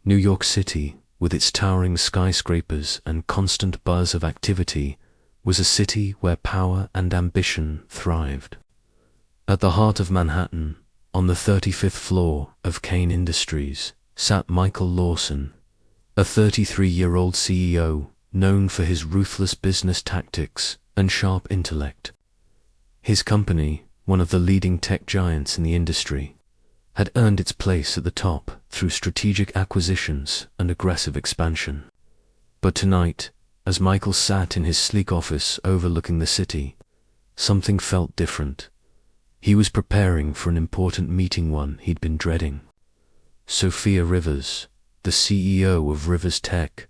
New York City, with its towering skyscrapers and constant buzz of activity, was a city where power and ambition thrived. At the heart of Manhattan, on the 35th floor of Kane Industries, sat Michael Lawson, a 33-year-old CEO known for his ruthless business tactics and sharp intellect. His company, one of the leading tech giants in the industry, had earned its place at the top through strategic acquisitions and aggressive expansion. But tonight, as Michael sat in his sleek office overlooking the city, something felt different. He was preparing for an important meeting, one he'd been dreading. Sophia Rivers, the CEO of Rivers Tech,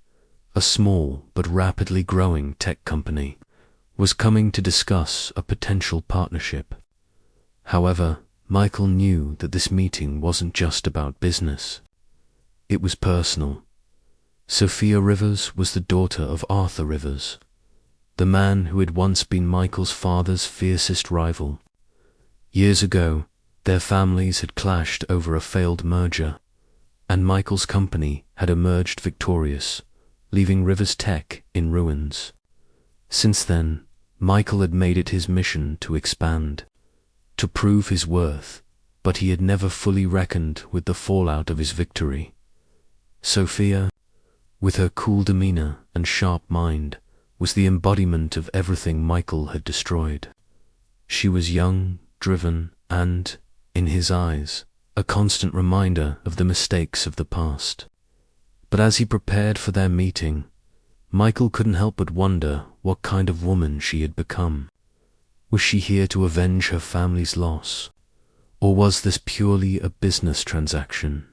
a small but rapidly growing tech company, was coming to discuss a potential partnership. However, Michael knew that this meeting wasn't just about business. It was personal. Sophia Rivers was the daughter of Arthur Rivers, the man who had once been Michael's father's fiercest rival. Years ago, their families had clashed over a failed merger, and Michael's company had emerged victorious, leaving Rivers Tech in ruins. Since then, Michael had made it his mission to expand, to prove his worth, but he had never fully reckoned with the fallout of his victory. Sophia, with her cool demeanor and sharp mind, was the embodiment of everything Michael had destroyed. She was young, driven, and, in his eyes, a constant reminder of the mistakes of the past. But as he prepared for their meeting, Michael couldn't help but wonder what kind of woman she had become. Was she here to avenge her family's loss, or was this purely a business transaction?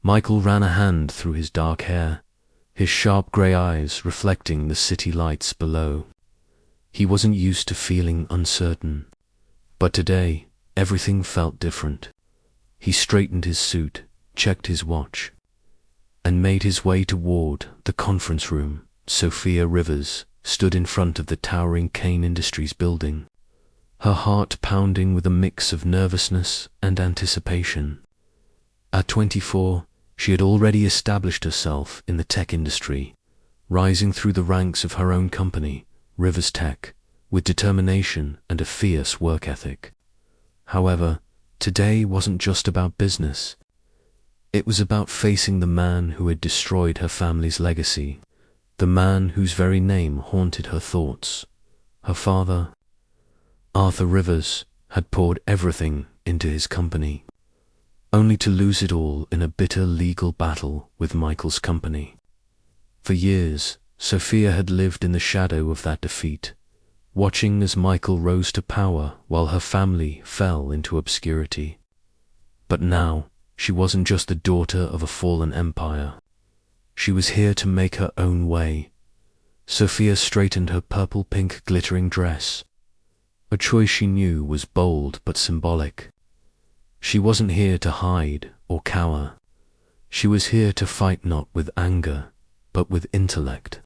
Michael ran a hand through his dark hair, his sharp grey eyes reflecting the city lights below. He wasn't used to feeling uncertain, but today everything felt different. He straightened his suit, checked his watch, and made his way toward the conference room. Sophia Rivers stood in front of the towering Kane Industries building, her heart pounding with a mix of nervousness and anticipation. At 24, she had already established herself in the tech industry, rising through the ranks of her own company, Rivers Tech, with determination and a fierce work ethic. However, today wasn't just about business. It was about facing the man who had destroyed her family's legacy, the man whose very name haunted her thoughts. Her father, Arthur Rivers, had poured everything into his company, only to lose it all in a bitter legal battle with Michael's company. For years, Sophia had lived in the shadow of that defeat, watching as Michael rose to power while her family fell into obscurity. But now, she wasn't just the daughter of a fallen empire. She was here to make her own way. Sophia straightened her purple-pink glittering dress, a choice she knew was bold but symbolic. She wasn't here to hide or cower. She was here to fight not with anger, but with intellect.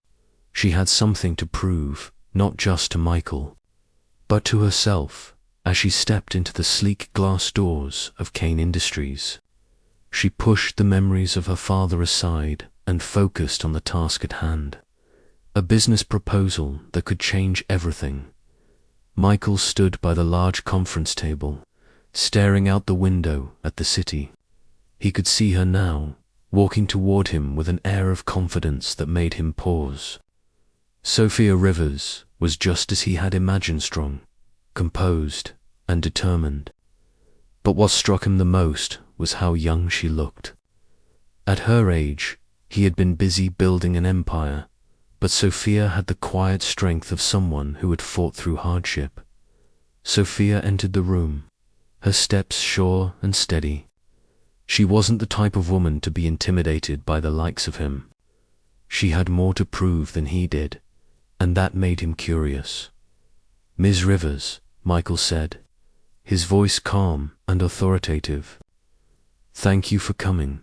She had something to prove, not just to Michael, but to herself, as she stepped into the sleek glass doors of Kane Industries. She pushed the memories of her father aside and focused on the task at hand, a business proposal that could change everything. Michael stood by the large conference table, staring out the window at the city. He could see her now, walking toward him with an air of confidence that made him pause. Sophia Rivers was just as he had imagined, strong, composed, and determined. But what struck him the most was how young she looked. At her age, he had been busy building an empire, but Sophia had the quiet strength of someone who had fought through hardship. Sophia entered the room, her steps sure and steady. She wasn't the type of woman to be intimidated by the likes of him. She had more to prove than he did, and that made him curious. "Ms. Rivers," Michael said, his voice calm and authoritative. "Thank you for coming.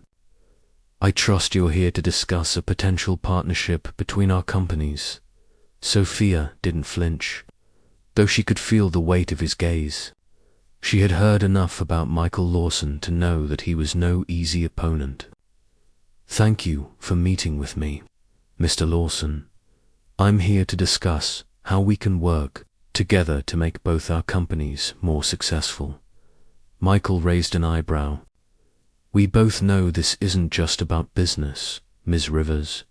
I trust you're here to discuss a potential partnership between our companies." Sophia didn't flinch, though she could feel the weight of his gaze. She had heard enough about Michael Lawson to know that he was no easy opponent. Thank you for meeting with me, Mr. Lawson. I'm here to discuss how we can work together to make both our companies more successful. Michael raised an eyebrow. We both know this isn't just about business, Ms. Rivers.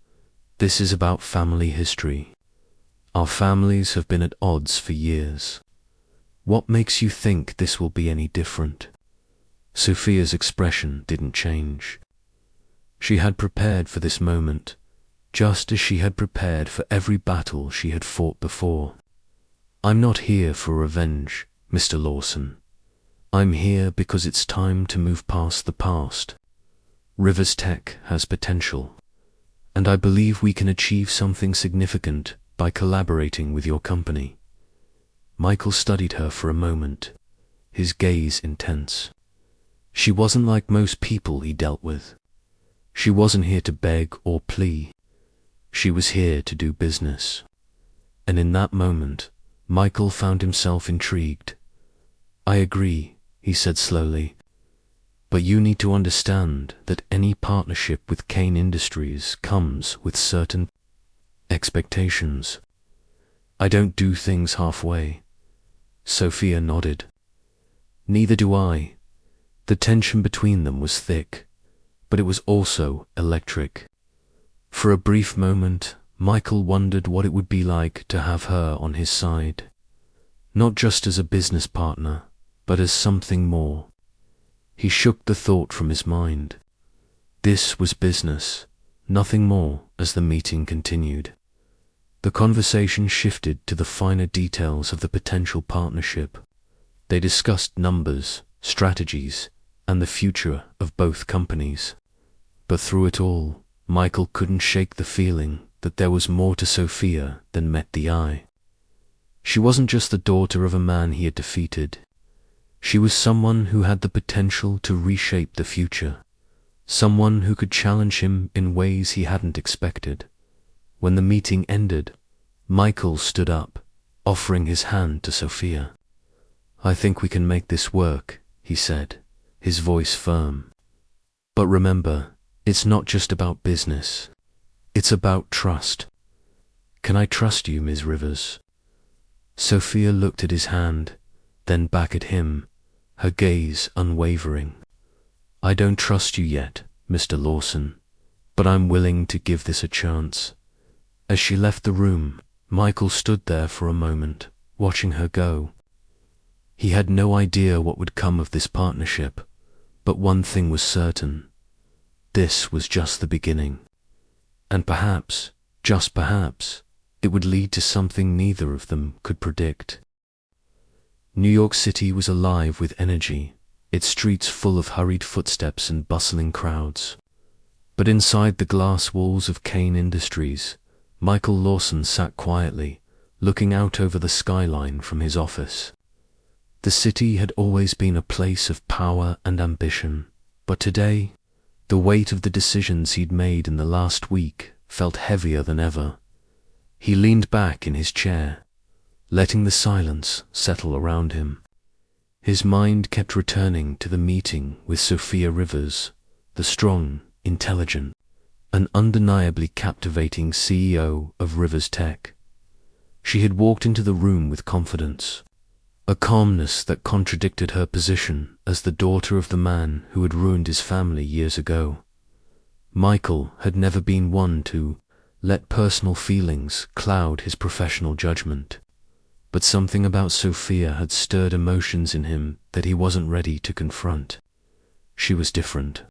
This is about family history. Our families have been at odds for years. What makes you think this will be any different? Sophia's expression didn't change. She had prepared for this moment, just as she had prepared for every battle she had fought before. I'm not here for revenge, Mr. Lawson. I'm here because it's time to move past the past. Rivers Tech has potential, and I believe we can achieve something significant by collaborating with your company. Michael studied her for a moment, his gaze intense. She wasn't like most people he dealt with. She wasn't here to beg or plea. She was here to do business. And in that moment, Michael found himself intrigued. I agree, he said slowly. But you need to understand that any partnership with Kane Industries comes with certain expectations. I don't do things halfway. Sophia nodded. Neither do I. The tension between them was thick, but it was also electric. For a brief moment, Michael wondered what it would be like to have her on his side. Not just as a business partner, but as something more. He shook the thought from his mind. This was business, nothing more, as the meeting continued. The conversation shifted to the finer details of the potential partnership. They discussed numbers, strategies, and the future of both companies. But through it all, Michael couldn't shake the feeling that there was more to Sophia than met the eye. She wasn't just the daughter of a man he had defeated. She was someone who had the potential to reshape the future, someone who could challenge him in ways he hadn't expected. When the meeting ended, Michael stood up, offering his hand to Sophia. I think we can make this work, he said, his voice firm. But remember, it's not just about business. It's about trust. Can I trust you, Ms. Rivers? Sophia looked at his hand, then back at him, her gaze unwavering. I don't trust you yet, Mr. Lawson, but I'm willing to give this a chance. As she left the room, Michael stood there for a moment, watching her go. He had no idea what would come of this partnership, but one thing was certain. This was just the beginning. And perhaps, just perhaps, it would lead to something neither of them could predict. New York City was alive with energy, its streets full of hurried footsteps and bustling crowds. But inside the glass walls of Kane Industries, Michael Lawson sat quietly, looking out over the skyline from his office. The city had always been a place of power and ambition, but today, the weight of the decisions he'd made in the last week felt heavier than ever. He leaned back in his chair, letting the silence settle around him. His mind kept returning to the meeting with Sophia Rivers, the strong, intelligent, and undeniably captivating CEO of Rivers Tech. She had walked into the room with confidence, a calmness that contradicted her position as the daughter of the man who had ruined his family years ago. Michael had never been one to let personal feelings cloud his professional judgment, but something about Sophia had stirred emotions in him that he wasn't ready to confront. She was different,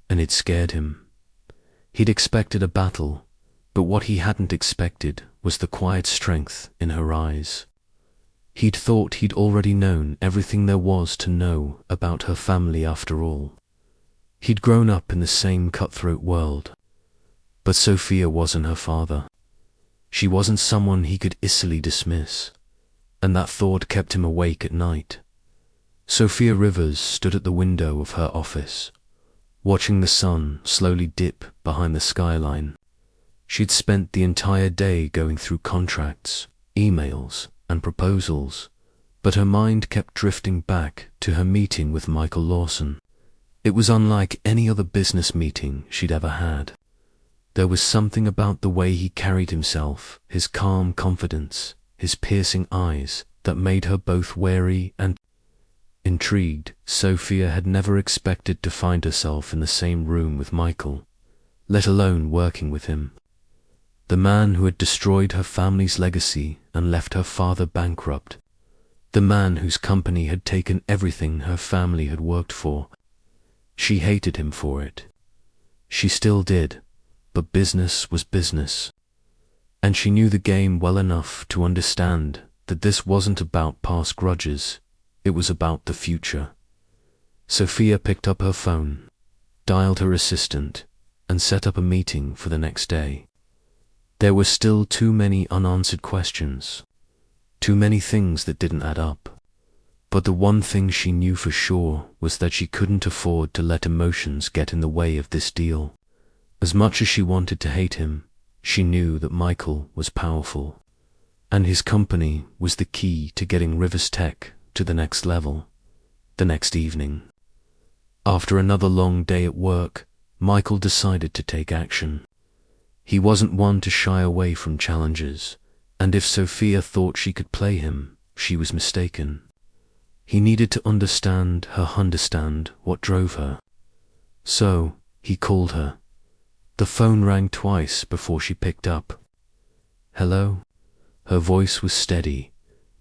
and it scared him. He'd expected a battle, but what he hadn't expected was the quiet strength in her eyes. He'd thought he'd already known everything there was to know about her family after all. He'd grown up in the same cutthroat world. But Sophia wasn't her father. She wasn't someone he could easily dismiss, and that thought kept him awake at night. Sophia Rivers stood at the window of her office, watching the sun slowly dip behind the skyline. She'd spent the entire day going through contracts, emails, and proposals, but her mind kept drifting back to her meeting with Michael Lawson. It was unlike any other business meeting she'd ever had. There was something about the way he carried himself, his calm confidence, his piercing eyes, that made her both wary and intrigued. Sophia had never expected to find herself in the same room with Michael, let alone working with him. The man who had destroyed her family's legacy and left her father bankrupt. The man whose company had taken everything her family had worked for. She hated him for it. She still did, but business was business. And she knew the game well enough to understand that this wasn't about past grudges, it was about the future. Sophia picked up her phone, dialed her assistant, and set up a meeting for the next day. There were still too many unanswered questions, too many things that didn't add up. But the one thing she knew for sure was that she couldn't afford to let emotions get in the way of this deal. As much as she wanted to hate him, she knew that Michael was powerful, and his company was the key to getting Rivers Tech to the next level. The next evening, after another long day at work, Michael decided to take action. He wasn't one to shy away from challenges, and if Sophia thought she could play him, she was mistaken. He needed to understand what drove her. So, he called her. The phone rang twice before she picked up. Hello? Her voice was steady,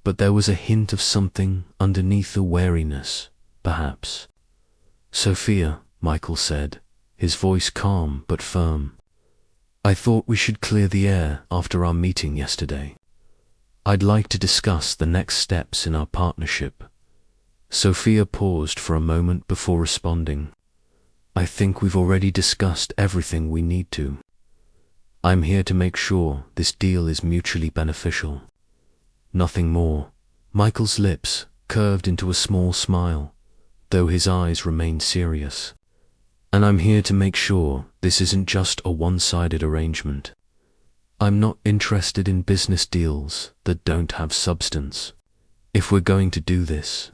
but there was a hint of something underneath the wariness, perhaps. Sophia, Michael said, his voice calm but firm. I thought we should clear the air after our meeting yesterday. I'd like to discuss the next steps in our partnership. Sophia paused for a moment before responding. I think we've already discussed everything we need to. I'm here to make sure this deal is mutually beneficial. Nothing more. Michael's lips curved into a small smile, though his eyes remained serious. And I'm here to make sure this isn't just a one-sided arrangement. I'm not interested in business deals that don't have substance. If we're going to do this,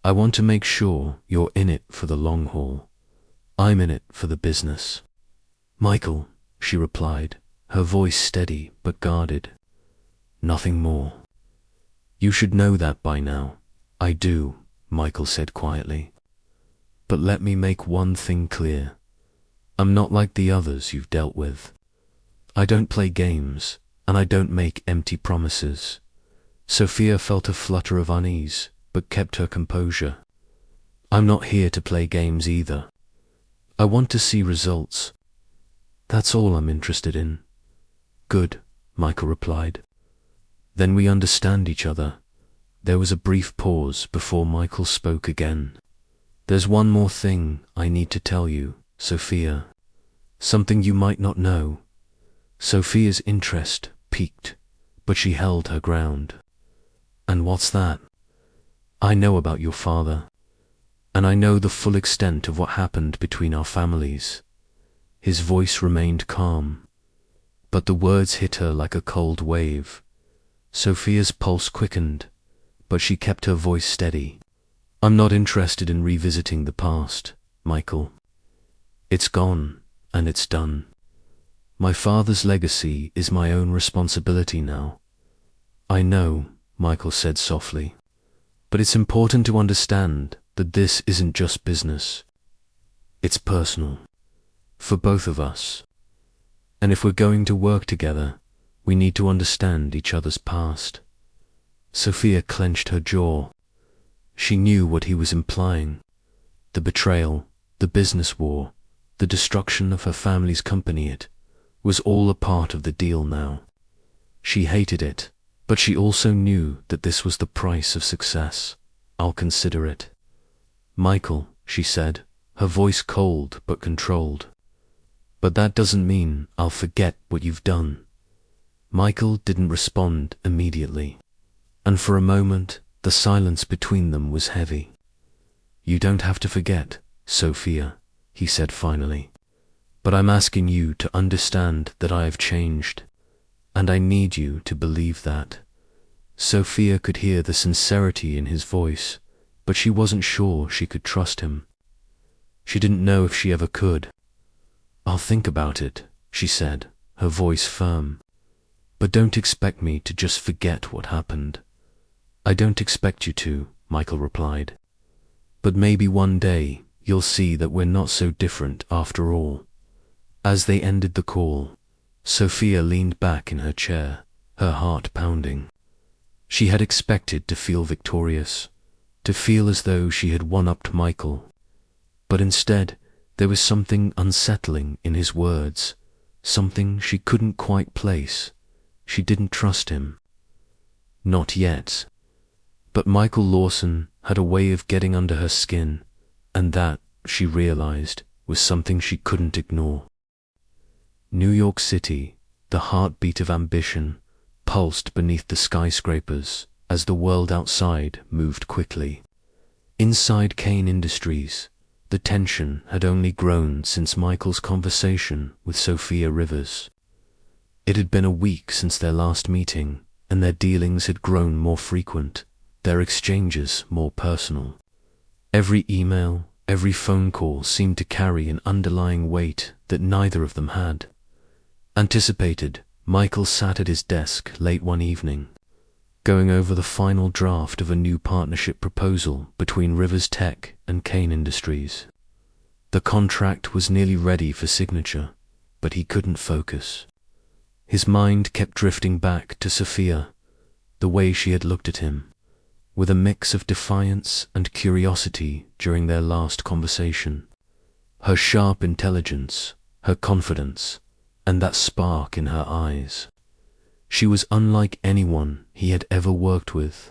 I want to make sure you're in it for the long haul. I'm in it for the business. Michael, she replied, her voice steady but guarded. Nothing more. You should know that by now. I do, Michael said quietly. But let me make one thing clear. I'm not like the others you've dealt with. I don't play games, and I don't make empty promises. Sophia felt a flutter of unease, but kept her composure. I'm not here to play games either. I want to see results. That's all I'm interested in. Good, Michael replied. Then we understand each other. There was a brief pause before Michael spoke again. There's one more thing I need to tell you, Sophia. Something you might not know. Sophia's interest piqued, but she held her ground. And what's that? I know about your father, and I know the full extent of what happened between our families. His voice remained calm, but the words hit her like a cold wave. Sophia's pulse quickened, but she kept her voice steady. I'm not interested in revisiting the past, Michael. It's gone, and it's done. My father's legacy is my own responsibility now. I know, Michael said softly, but it's important to understand that this isn't just business. It's personal, for both of us. And if we're going to work together, we need to understand each other's past. Sophia clenched her jaw. She knew what he was implying. The betrayal, the business war, the destruction of her family's company, it was all a part of the deal now. She hated it, but she also knew that this was the price of success. I'll consider it. Michael, she said, her voice cold but controlled. But that doesn't mean I'll forget what you've done. Michael didn't respond immediately, and for a moment the silence between them was heavy. You don't have to forget, Sophia, he said finally, but I'm asking you to understand that I have changed, and I need you to believe that. Sophia could hear the sincerity in his voice, but she wasn't sure she could trust him. She didn't know if she ever could. "I'll think about it," she said, her voice firm. "But don't expect me to just forget what happened." "I don't expect you to," Michael replied. "But maybe one day you'll see that we're not so different after all." As they ended the call, Sophia leaned back in her chair, her heart pounding. She had expected to feel victorious, to feel as though she had one-upped Michael. But instead, there was something unsettling in his words, something she couldn't quite place. She didn't trust him. Not yet. But Michael Lawson had a way of getting under her skin, and that, she realized, was something she couldn't ignore. New York City, the heartbeat of ambition, pulsed beneath the skyscrapers as the world outside moved quickly. Inside Kane Industries, the tension had only grown since Michael's conversation with Sophia Rivers. It had been a week since their last meeting, and their dealings had grown more frequent, their exchanges more personal. Every email, every phone call seemed to carry an underlying weight that neither of them had. Anticipated, Michael sat at his desk late one evening, going over the final draft of a new partnership proposal between Rivers Tech and Kane Industries. The contract was nearly ready for signature, but he couldn't focus. His mind kept drifting back to Sophia, the way she had looked at him, with a mix of defiance and curiosity during their last conversation. Her sharp intelligence, her confidence, and that spark in her eyes. She was unlike anyone he had ever worked with.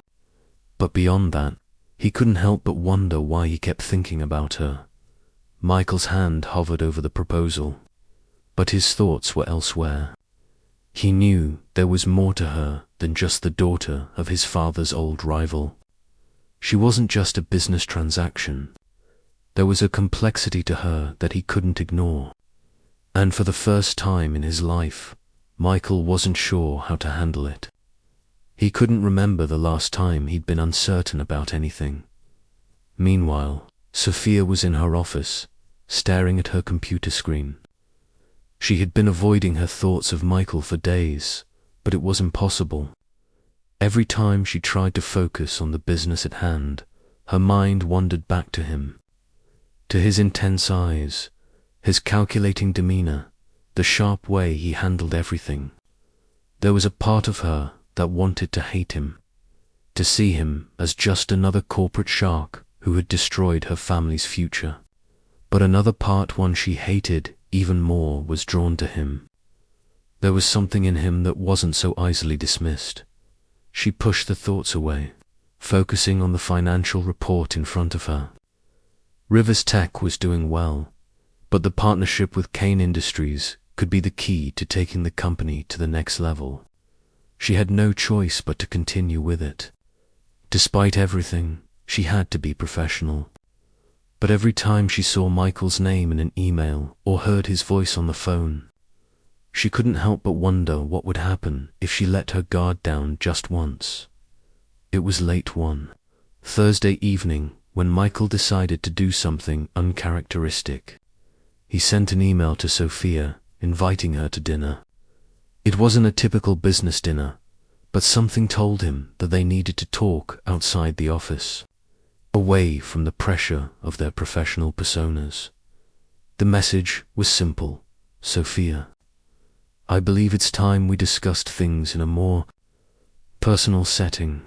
But beyond that, he couldn't help but wonder why he kept thinking about her. Michael's hand hovered over the proposal, but his thoughts were elsewhere. He knew there was more to her than just the daughter of his father's old rival. She wasn't just a business transaction. There was a complexity to her that he couldn't ignore. And for the first time in his life, Michael wasn't sure how to handle it. He couldn't remember the last time he'd been uncertain about anything. Meanwhile, Sophia was in her office, staring at her computer screen. She had been avoiding her thoughts of Michael for days, but it was impossible. Every time she tried to focus on the business at hand, her mind wandered back to him, to his intense eyes, his calculating demeanor, the sharp way he handled everything. There was a part of her that wanted to hate him, to see him as just another corporate shark who had destroyed her family's future. But another part, one she hated even more, was drawn to him. There was something in him that wasn't so easily dismissed. She pushed the thoughts away, focusing on the financial report in front of her. Rivers Tech was doing well, but the partnership with Kane Industries could be the key to taking the company to the next level. She had no choice but to continue with it. Despite everything, she had to be professional. But every time she saw Michael's name in an email or heard his voice on the phone, she couldn't help but wonder what would happen if she let her guard down just once. It was late one Thursday evening when Michael decided to do something uncharacteristic. He sent an email to Sophia, inviting her to dinner. It wasn't a typical business dinner, but something told him that they needed to talk outside the office, away from the pressure of their professional personas. The message was simple: Sophia, I believe it's time we discussed things in a more personal setting.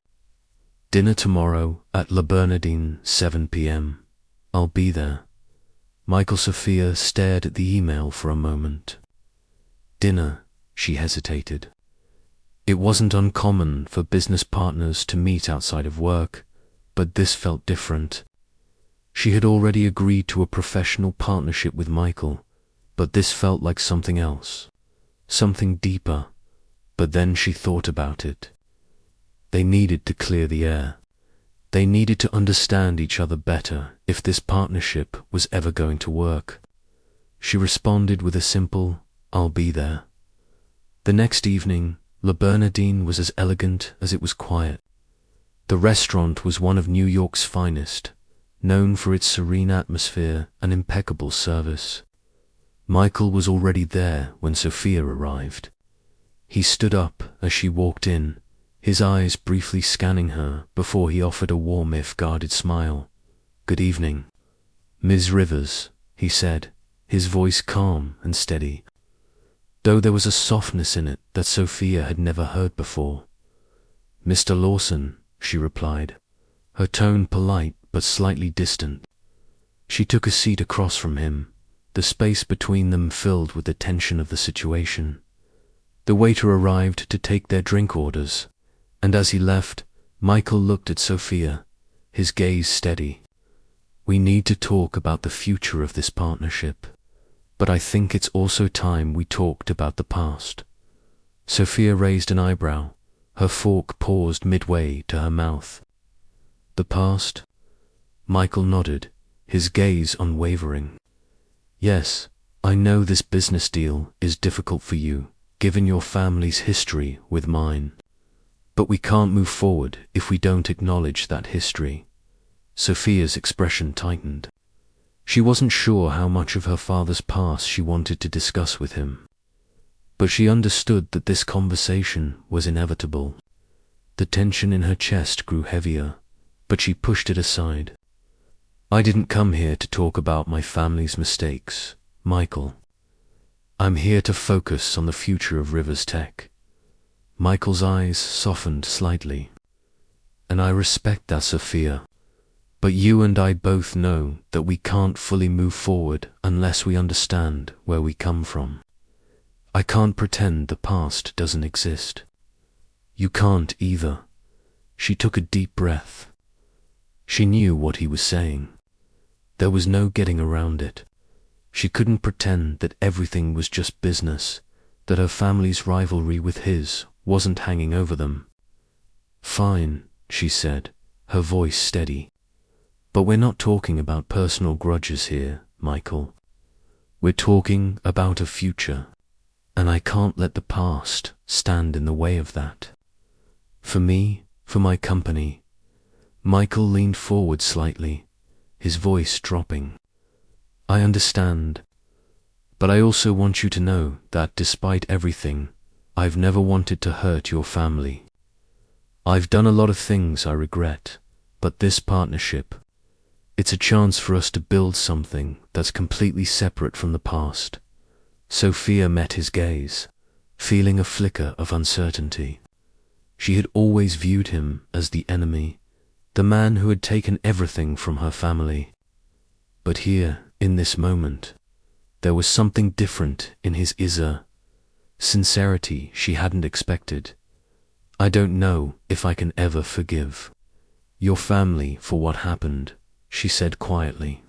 Dinner tomorrow at La Bernardine, 7 p.m. I'll be there. Sophia stared at the email for a moment. Dinner, she hesitated. It wasn't uncommon for business partners to meet outside of work, but this felt different. She had already agreed to a professional partnership with Michael, but this felt like something else, something deeper. But then she thought about it. They needed to clear the air. They needed to understand each other better if this partnership was ever going to work. She responded with a simple, I'll be there. The next evening, La Bernardine was as elegant as it was quiet. The restaurant was one of New York's finest, known for its serene atmosphere and impeccable service. Michael was already there when Sophia arrived. He stood up as she walked in, his eyes briefly scanning her before he offered a warm if guarded smile. "Good evening, Ms. Rivers," he said, his voice calm and steady, though there was a softness in it that Sophia had never heard before. "Mr. Lawson," she replied, her tone polite but slightly distant. She took a seat across from him, the space between them filled with the tension of the situation. The waiter arrived to take their drink orders, and as he left, Michael looked at Sophia, his gaze steady. "We need to talk about the future of this partnership, but I think it's also time we talked about the past." Sophia raised an eyebrow, her fork paused midway to her mouth. "The past?" Michael nodded, his gaze unwavering. "Yes, I know this business deal is difficult for you, given your family's history with mine. But we can't move forward if we don't acknowledge that history." Sophia's expression tightened. She wasn't sure how much of her father's past she wanted to discuss with him, but she understood that this conversation was inevitable. The tension in her chest grew heavier, but she pushed it aside. "I didn't come here to talk about my family's mistakes, Michael. I'm here to focus on the future of Rivers Tech." Michael's eyes softened slightly. "And I respect that, Sophia. But you and I both know that we can't fully move forward unless we understand where we come from. I can't pretend the past doesn't exist. You can't either." She took a deep breath. She knew what he was saying. There was no getting around it. She couldn't pretend that everything was just business, that her family's rivalry with his wasn't hanging over them. "Fine," she said, her voice steady. "But we're not talking about personal grudges here, Michael. We're talking about a future, and I can't let the past stand in the way of that. For me, for my company." Michael leaned forward slightly, his voice dropping. "I understand, but I also want you to know that despite everything, I've never wanted to hurt your family. I've done a lot of things I regret, but this partnership, it's a chance for us to build something that's completely separate from the past." Sophia met his gaze, feeling a flicker of uncertainty. She had always viewed him as the enemy, the man who had taken everything from her family. But here, in this moment, there was something different in his sincerity she hadn't expected. "I don't know if I can ever forgive your family for what happened," she said quietly,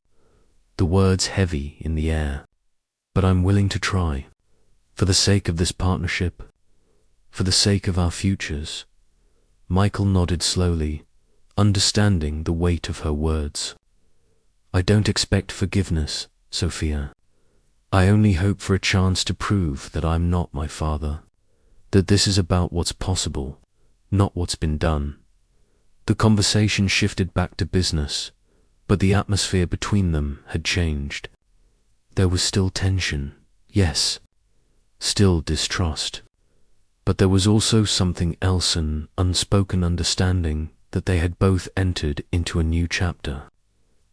the words heavy in the air. "But I'm willing to try, for the sake of this partnership, for the sake of our futures." Michael nodded slowly, understanding the weight of her words. "I don't expect forgiveness, Sophia. I only hope for a chance to prove that I'm not my father, that this is about what's possible, not what's been done." The conversation shifted back to business, but the atmosphere between them had changed. There was still tension, yes, still distrust, but there was also something else, an unspoken understanding that they had both entered into a new chapter,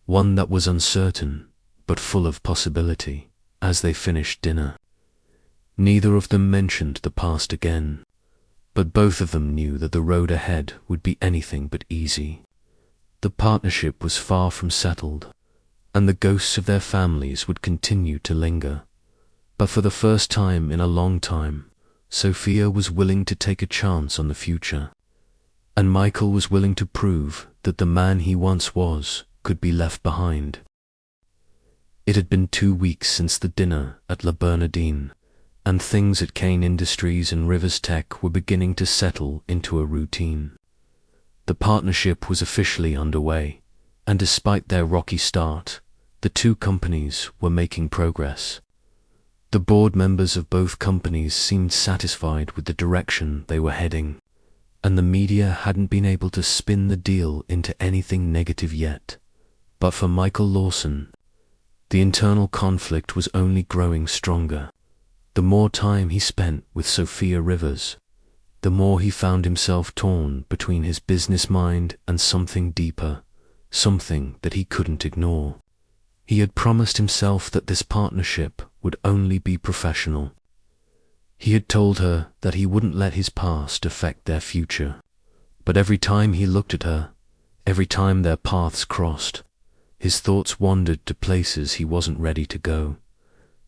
one that was uncertain but full of possibility. As they finished dinner, neither of them mentioned the past again, but both of them knew that the road ahead would be anything but easy. The partnership was far from settled, and the ghosts of their families would continue to linger. But for the first time in a long time, Sophia was willing to take a chance on the future, and Michael was willing to prove that the man he once was could be left behind. It had been 2 weeks since the dinner at La Bernardine, and things at Kane Industries and Rivers Tech were beginning to settle into a routine. The partnership was officially underway, and despite their rocky start, the two companies were making progress. The board members of both companies seemed satisfied with the direction they were heading, and the media hadn't been able to spin the deal into anything negative yet. But for Michael Lawson, the internal conflict was only growing stronger. The more time he spent with Sophia Rivers, the more he found himself torn between his business mind and something deeper, something that he couldn't ignore. He had promised himself that this partnership would only be professional. He had told her that he wouldn't let his past affect their future. But every time he looked at her, every time their paths crossed, his thoughts wandered to places he wasn't ready to go.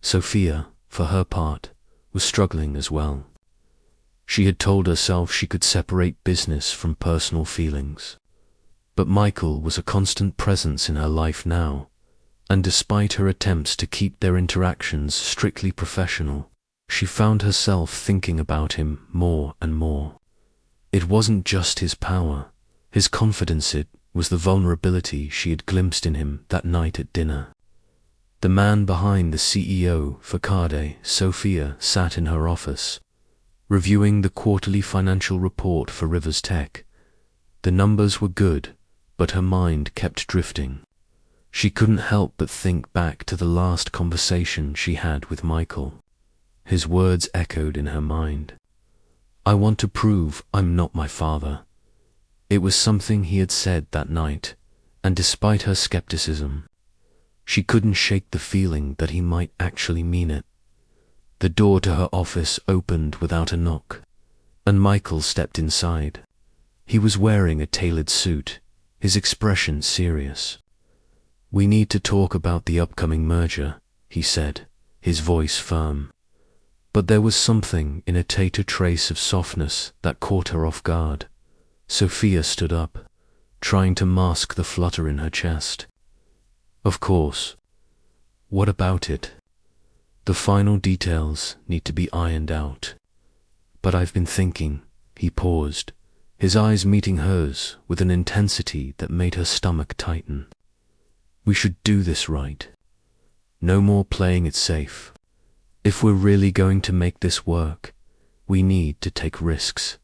Sophia, for her part, was struggling as well. She had told herself she could separate business from personal feelings. But Michael was a constant presence in her life now, and despite her attempts to keep their interactions strictly professional, she found herself thinking about him more and more. It wasn't just his power, his confidence, it was the vulnerability she had glimpsed in him that night at dinner. The man behind the CEO for Carde, Sophia, sat in her office, reviewing the quarterly financial report for Rivers Tech. The numbers were good, but her mind kept drifting. She couldn't help but think back to the last conversation she had with Michael. His words echoed in her mind. "I want to prove I'm not my father." It was something he had said that night, and despite her skepticism, she couldn't shake the feeling that he might actually mean it. The door to her office opened without a knock, and Michael stepped inside. He was wearing a tailored suit, his expression serious. "We need to talk about the upcoming merger," he said, his voice firm. But there was something in a trace of softness that caught her off guard. Sophia stood up, trying to mask the flutter in her chest. "Of course. What about it? The final details need to be ironed out. But I've been thinking," he paused, his eyes meeting hers with an intensity that made her stomach tighten. "We should do this right. No more playing it safe. If we're really going to make this work, we need to take risks."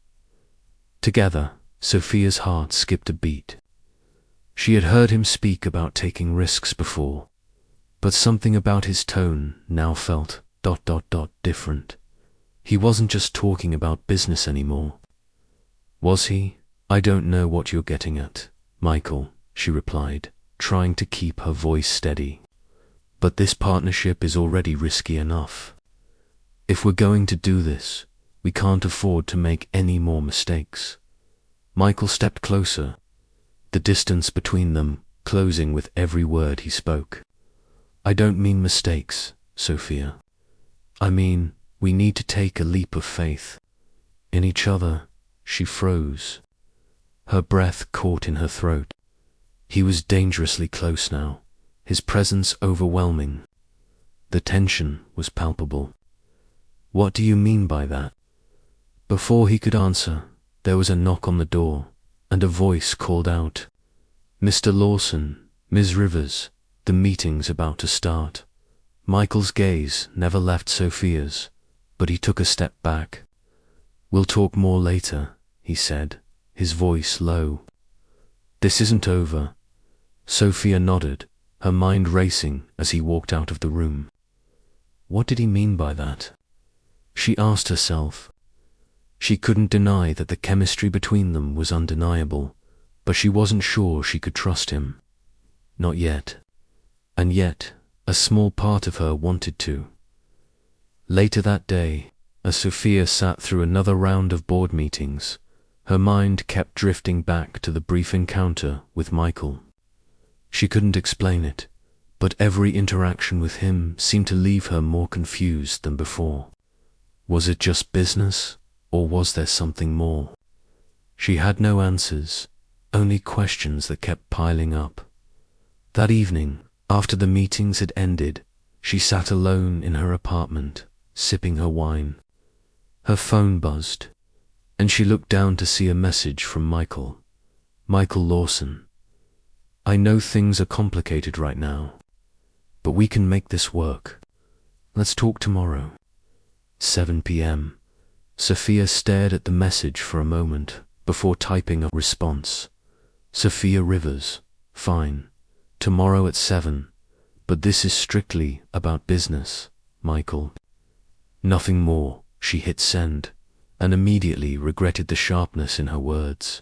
Together, Sophia's heart skipped a beat. She had heard him speak about taking risks before, but something about his tone now felt ... different. He wasn't just talking about business anymore. Was he? "I don't know what you're getting at, Michael," she replied, trying to keep her voice steady. "But this partnership is already risky enough. If we're going to do this, we can't afford to make any more mistakes." Michael stepped closer, the distance between them closing with every word he spoke. "I don't mean mistakes, Sophia. I mean, we need to take a leap of faith. In each other." She froze, her breath caught in her throat. He was dangerously close now, his presence overwhelming. The tension was palpable. "What do you mean by that?" Before he could answer, there was a knock on the door, and a voice called out, "Mr. Lawson, Ms. Rivers, the meeting's about to start." Michael's gaze never left Sophia's, but he took a step back. "We'll talk more later," he said, his voice low. "This isn't over." Sophia nodded, her mind racing as he walked out of the room. What did he mean by that? She asked herself. She couldn't deny that the chemistry between them was undeniable, but she wasn't sure she could trust him. Not yet. And yet, a small part of her wanted to. Later that day, as Sophia sat through another round of board meetings, her mind kept drifting back to the brief encounter with Michael. She couldn't explain it, but every interaction with him seemed to leave her more confused than before. Was it just business, or was there something more? She had no answers, only questions that kept piling up. That evening, after the meetings had ended, she sat alone in her apartment, sipping her wine. Her phone buzzed, and she looked down to see a message from Michael. "Michael Lawson. I know things are complicated right now, but we can make this work. Let's talk tomorrow. 7 p.m. Sophia stared at the message for a moment before typing a response. "Sophia Rivers. Fine. Tomorrow at 7, but this is strictly about business, Michael. Nothing more. She hit send, and immediately regretted the sharpness in her words.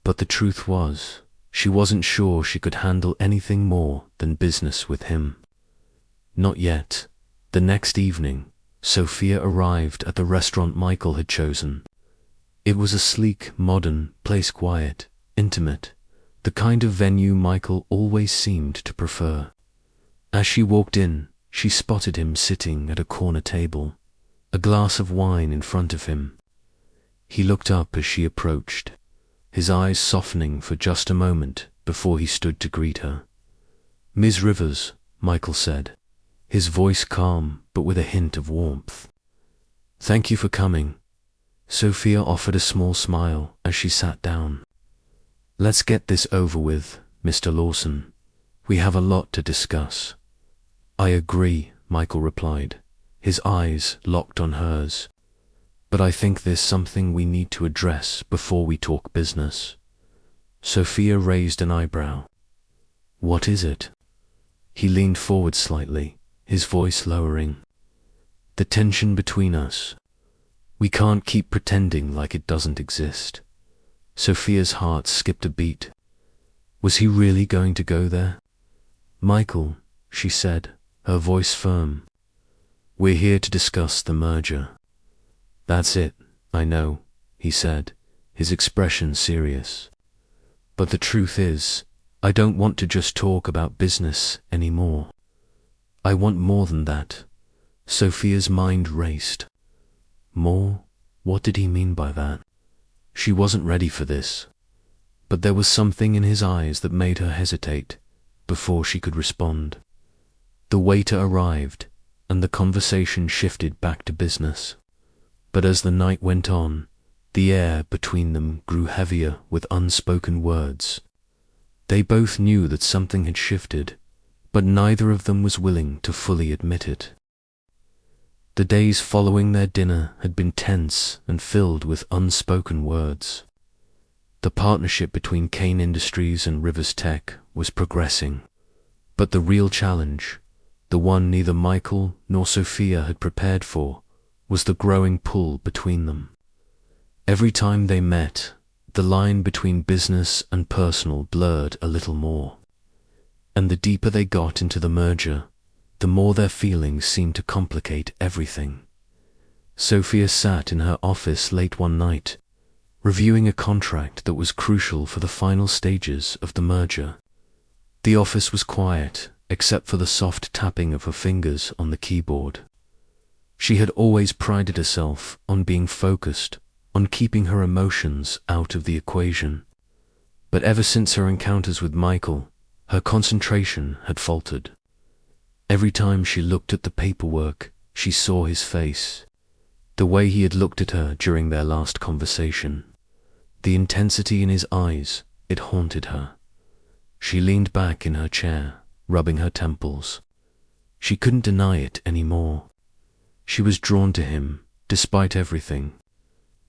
But the truth was, she wasn't sure she could handle anything more than business with him. Not yet. The next evening, Sophia arrived at the restaurant Michael had chosen. It was a sleek, modern place, quiet, intimate, the kind of venue Michael always seemed to prefer. As she walked in, she spotted him sitting at a corner table, a glass of wine in front of him. He looked up as she approached, his eyes softening for just a moment before he stood to greet her. "Ms. Rivers," Michael said, his voice calm but with a hint of warmth. "Thank you for coming." Sophia offered a small smile as she sat down. "Let's get this over with, Mr. Lawson. We have a lot to discuss." "I agree," Michael replied, his eyes locked on hers. "But I think there's something we need to address before we talk business." Sophia raised an eyebrow. "What is it?" He leaned forward slightly, his voice lowering. "The tension between us. We can't keep pretending like it doesn't exist." Sophia's heart skipped a beat. Was he really going to go there? "Michael," she said, her voice firm, "we're here to discuss the merger." "That's it, I know," he said, his expression serious. "But the truth is, I don't want to just talk about business anymore. I want more than that." Sophia's mind raced. More? What did he mean by that? She wasn't ready for this, but there was something in his eyes that made her hesitate before she could respond. The waiter arrived, and the conversation shifted back to business. But as the night went on, the air between them grew heavier with unspoken words. They both knew that something had shifted, but neither of them was willing to fully admit it. The days following their dinner had been tense and filled with unspoken words. The partnership between Kane Industries and Rivers Tech was progressing, but the real challenge, the one neither Michael nor Sophia had prepared for, was the growing pull between them. Every time they met, the line between business and personal blurred a little more. And the deeper they got into the merger, the more their feelings seemed to complicate everything. Sophia sat in her office late one night, reviewing a contract that was crucial for the final stages of the merger. The office was quiet, except for the soft tapping of her fingers on the keyboard. She had always prided herself on being focused, on keeping her emotions out of the equation. But ever since her encounters with Michael, her concentration had faltered. Every time she looked at the paperwork, she saw his face, the way he had looked at her during their last conversation. The intensity in his eyes, it haunted her. She leaned back in her chair, rubbing her temples. She couldn't deny it anymore. She was drawn to him, despite everything,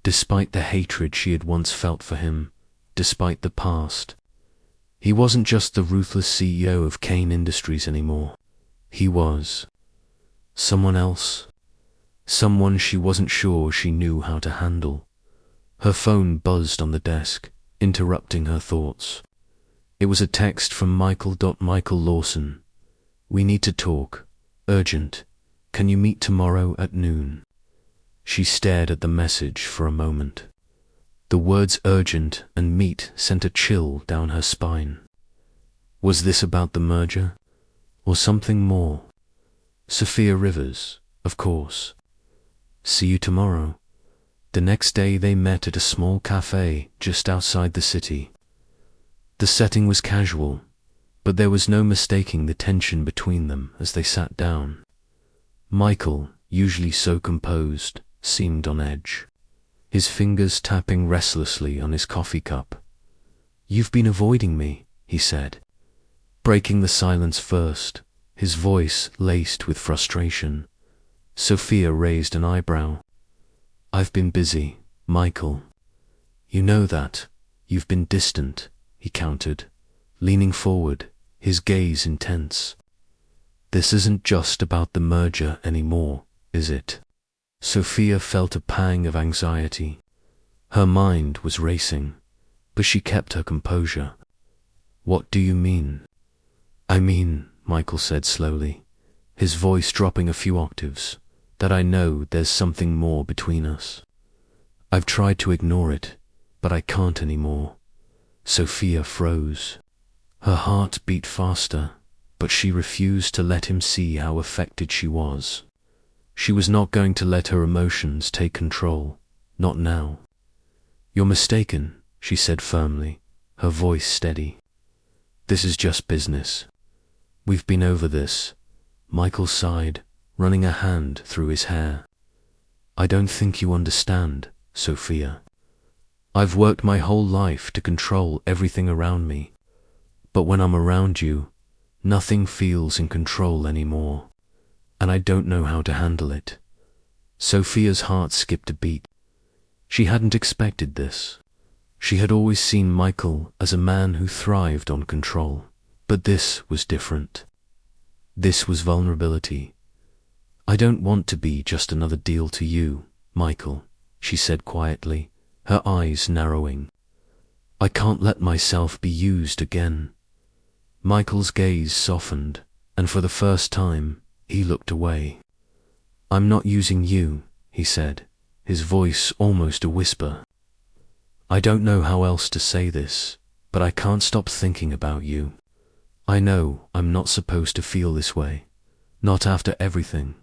despite the hatred she had once felt for him, despite the past. He wasn't just the ruthless CEO of Kane Industries anymore. He was someone else, someone she wasn't sure she knew how to handle. Her phone buzzed on the desk, interrupting her thoughts. It was a text from Michael Lawson. "We need to talk. Urgent. Can you meet tomorrow at noon?" She stared at the message for a moment. The words urgent and meet sent a chill down her spine. Was this about the merger? Or something more? Sophia Rivers, of course. "See you tomorrow." The next day they met at a small cafe just outside the city. The setting was casual, but there was no mistaking the tension between them as they sat down. Michael, usually so composed, seemed on edge, his fingers tapping restlessly on his coffee cup. "You've been avoiding me," he said, breaking the silence first, his voice laced with frustration. Sophia raised an eyebrow. "I've been busy, Michael." "You know that. You've been distant," he countered, leaning forward, his gaze intense. "This isn't just about the merger anymore, is it?" Sophia felt a pang of anxiety. Her mind was racing, but she kept her composure. "What do you mean?" "I mean," Michael said slowly, his voice dropping a few octaves, "that I know there's something more between us. I've tried to ignore it, but I can't anymore." Sophia froze. Her heart beat faster, but she refused to let him see how affected she was. She was not going to let her emotions take control, not now. "You're mistaken," she said firmly, her voice steady. "This is just business. We've been over this." Michael sighed, running a hand through his hair. "I don't think you understand, Sophia. I've worked my whole life to control everything around me, but when I'm around you, nothing feels in control anymore, and I don't know how to handle it." Sophia's heart skipped a beat. She hadn't expected this. She had always seen Michael as a man who thrived on control, but this was different. This was vulnerability. "I don't want to be just another deal to you, Michael," she said quietly, her eyes narrowing. "I can't let myself be used again." Michael's gaze softened, and for the first time, he looked away. "I'm not using you," he said, his voice almost a whisper. "I don't know how else to say this, but I can't stop thinking about you. I know I'm not supposed to feel this way, not after everything,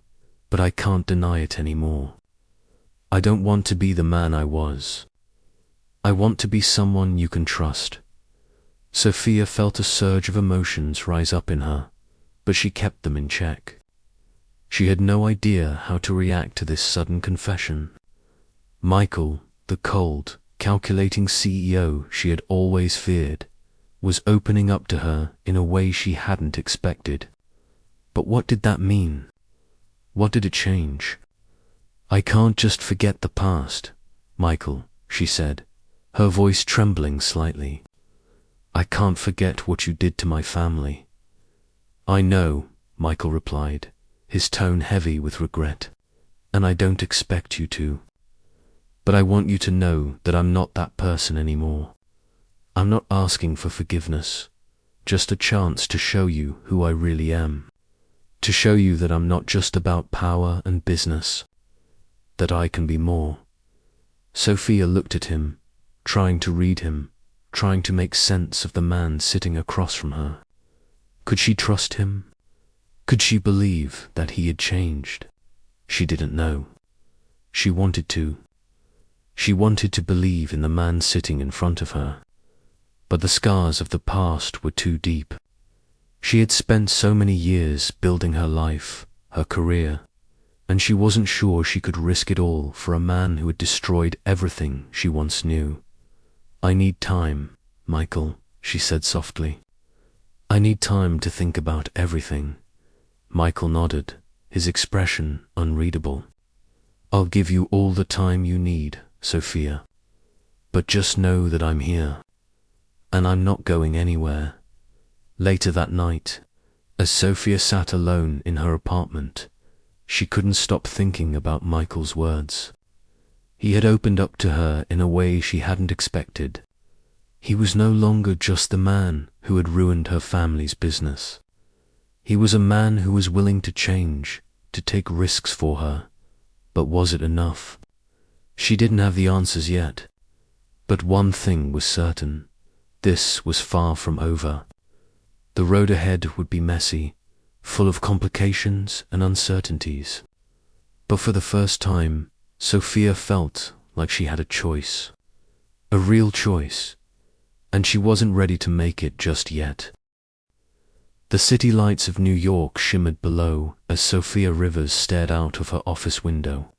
but I can't deny it anymore. I don't want to be the man I was. I want to be someone you can trust." Sophia felt a surge of emotions rise up in her, but she kept them in check. She had no idea how to react to this sudden confession. Michael, the cold, calculating CEO she had always feared, was opening up to her in a way she hadn't expected. But what did that mean? What did it change? "I can't just forget the past, Michael," she said, her voice trembling slightly. "I can't forget what you did to my family." "I know," Michael replied, his tone heavy with regret, "and I don't expect you to. But I want you to know that I'm not that person anymore. I'm not asking for forgiveness, just a chance to show you who I really am. To show you that I'm not just about power and business, that I can be more." Sophia looked at him, trying to read him, trying to make sense of the man sitting across from her. Could she trust him? Could she believe that he had changed? She didn't know. She wanted to. She wanted to believe in the man sitting in front of her. But the scars of the past were too deep. She had spent so many years building her life, her career, and she wasn't sure she could risk it all for a man who had destroyed everything she once knew. "I need time, Michael," she said softly. "I need time to think about everything." Michael nodded, his expression unreadable. "I'll give you all the time you need, Sophia. But just know that I'm here, and I'm not going anywhere." Later that night, as Sophia sat alone in her apartment, she couldn't stop thinking about Michael's words. He had opened up to her in a way she hadn't expected. He was no longer just the man who had ruined her family's business. He was a man who was willing to change, to take risks for her. But was it enough? She didn't have the answers yet. But one thing was certain. This was far from over. The road ahead would be messy, full of complications and uncertainties. But for the first time, Sophia felt like she had a choice. A real choice. And she wasn't ready to make it just yet. The city lights of New York shimmered below as Sophia Rivers stared out of her office window,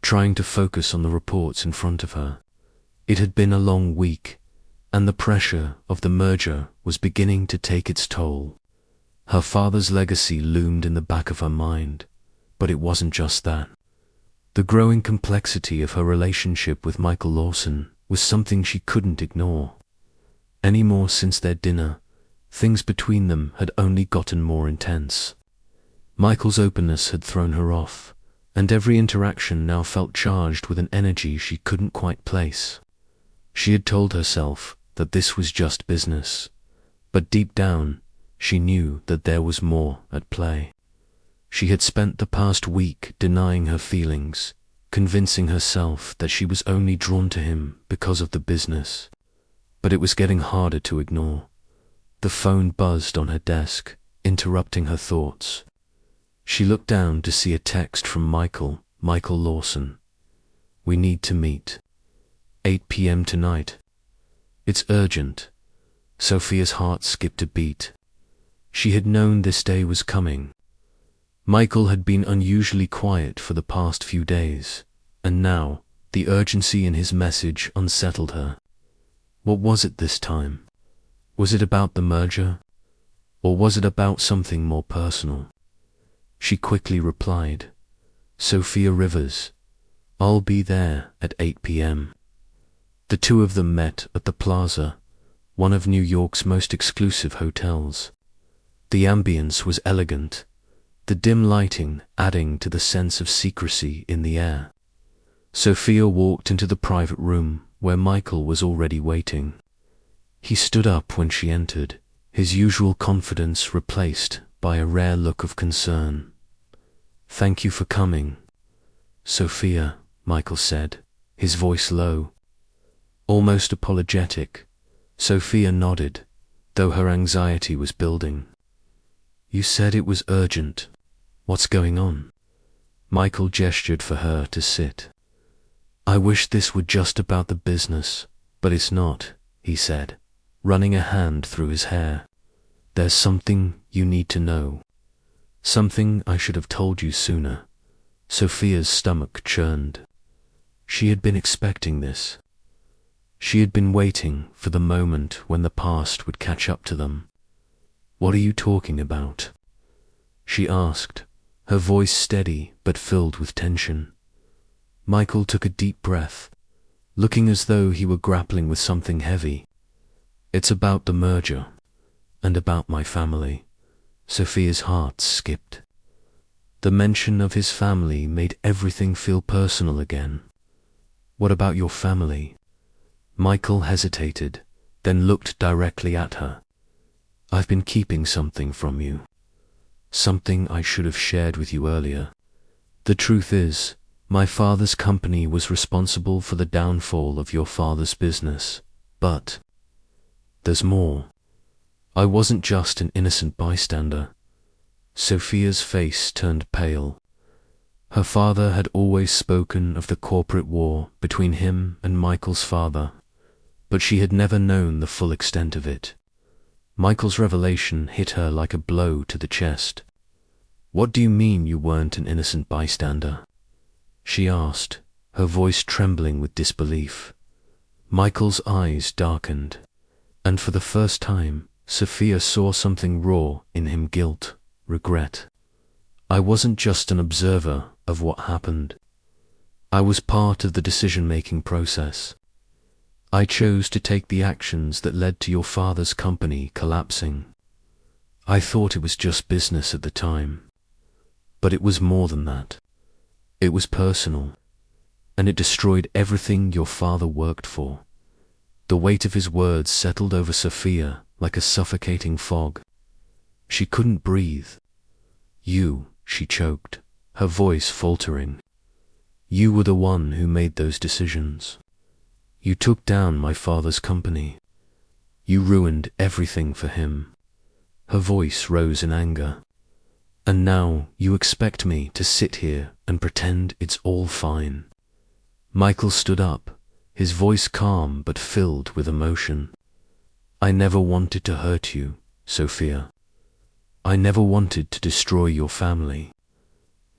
trying to focus on the reports in front of her. It had been a long week, and the pressure of the merger was beginning to take its toll. Her father's legacy loomed in the back of her mind, but it wasn't just that. The growing complexity of her relationship with Michael Lawson was something she couldn't ignore. Any more since their dinner, Things between them had only gotten more intense. Michael's openness had thrown her off, and every interaction now felt charged with an energy she couldn't quite place. She had told herself that this was just business, but deep down, she knew that there was more at play. She had spent the past week denying her feelings, convincing herself that she was only drawn to him because of the business. But it was getting harder to ignore. The phone buzzed on her desk, interrupting her thoughts. She looked down to see a text from Michael Lawson. "We need to meet. 8 p.m. tonight. It's urgent." Sophia's heart skipped a beat. She had known this day was coming. Michael had been unusually quiet for the past few days, and now the urgency in his message unsettled her. What was it this time? Was it about the merger? Or was it about something more personal? She quickly replied, "Sophia Rivers. I'll be there at 8 p.m. The two of them met at the Plaza, one of New York's most exclusive hotels. The ambience was elegant, the dim lighting adding to the sense of secrecy in the air. Sophia walked into the private room where Michael was already waiting. He stood up when she entered, his usual confidence replaced by a rare look of concern. "Thank you for coming, Sophia," Michael said, his voice low. Almost apologetic, Sophia nodded, though her anxiety was building. "You said it was urgent. What's going on?" Michael gestured for her to sit. "I wish this were just about the business, but it's not," he said, running a hand through his hair. "There's something you need to know. Something I should have told you sooner." Sophia's stomach churned. She had been expecting this. She had been waiting for the moment when the past would catch up to them. "What are you talking about?" she asked, her voice steady but filled with tension. Michael took a deep breath, looking as though he were grappling with something heavy. "It's about the merger, and about my family." Sophia's heart skipped. The mention of his family made everything feel personal again. "What about your family?" Michael hesitated, then looked directly at her. "I've been keeping something from you. Something I should have shared with you earlier. The truth is, my father's company was responsible for the downfall of your father's business, but there's more. I wasn't just an innocent bystander." Sophia's face turned pale. Her father had always spoken of the corporate war between him and Michael's father, but she had never known the full extent of it. Michael's revelation hit her like a blow to the chest. "What do you mean you weren't an innocent bystander?" she asked, her voice trembling with disbelief. Michael's eyes darkened, and for the first time, Sophia saw something raw in him: guilt, regret. "I wasn't just an observer of what happened. I was part of the decision-making process. I chose to take the actions that led to your father's company collapsing. I thought it was just business at the time, but it was more than that. It was personal, and it destroyed everything your father worked for." The weight of his words settled over Sophia like a suffocating fog. She couldn't breathe. "You," she choked, her voice faltering. "You were the one who made those decisions. You took down my father's company. You ruined everything for him." Her voice rose in anger. "And now you expect me to sit here and pretend it's all fine." Michael stood up, his voice calm but filled with emotion. "I never wanted to hurt you, Sophia. I never wanted to destroy your family.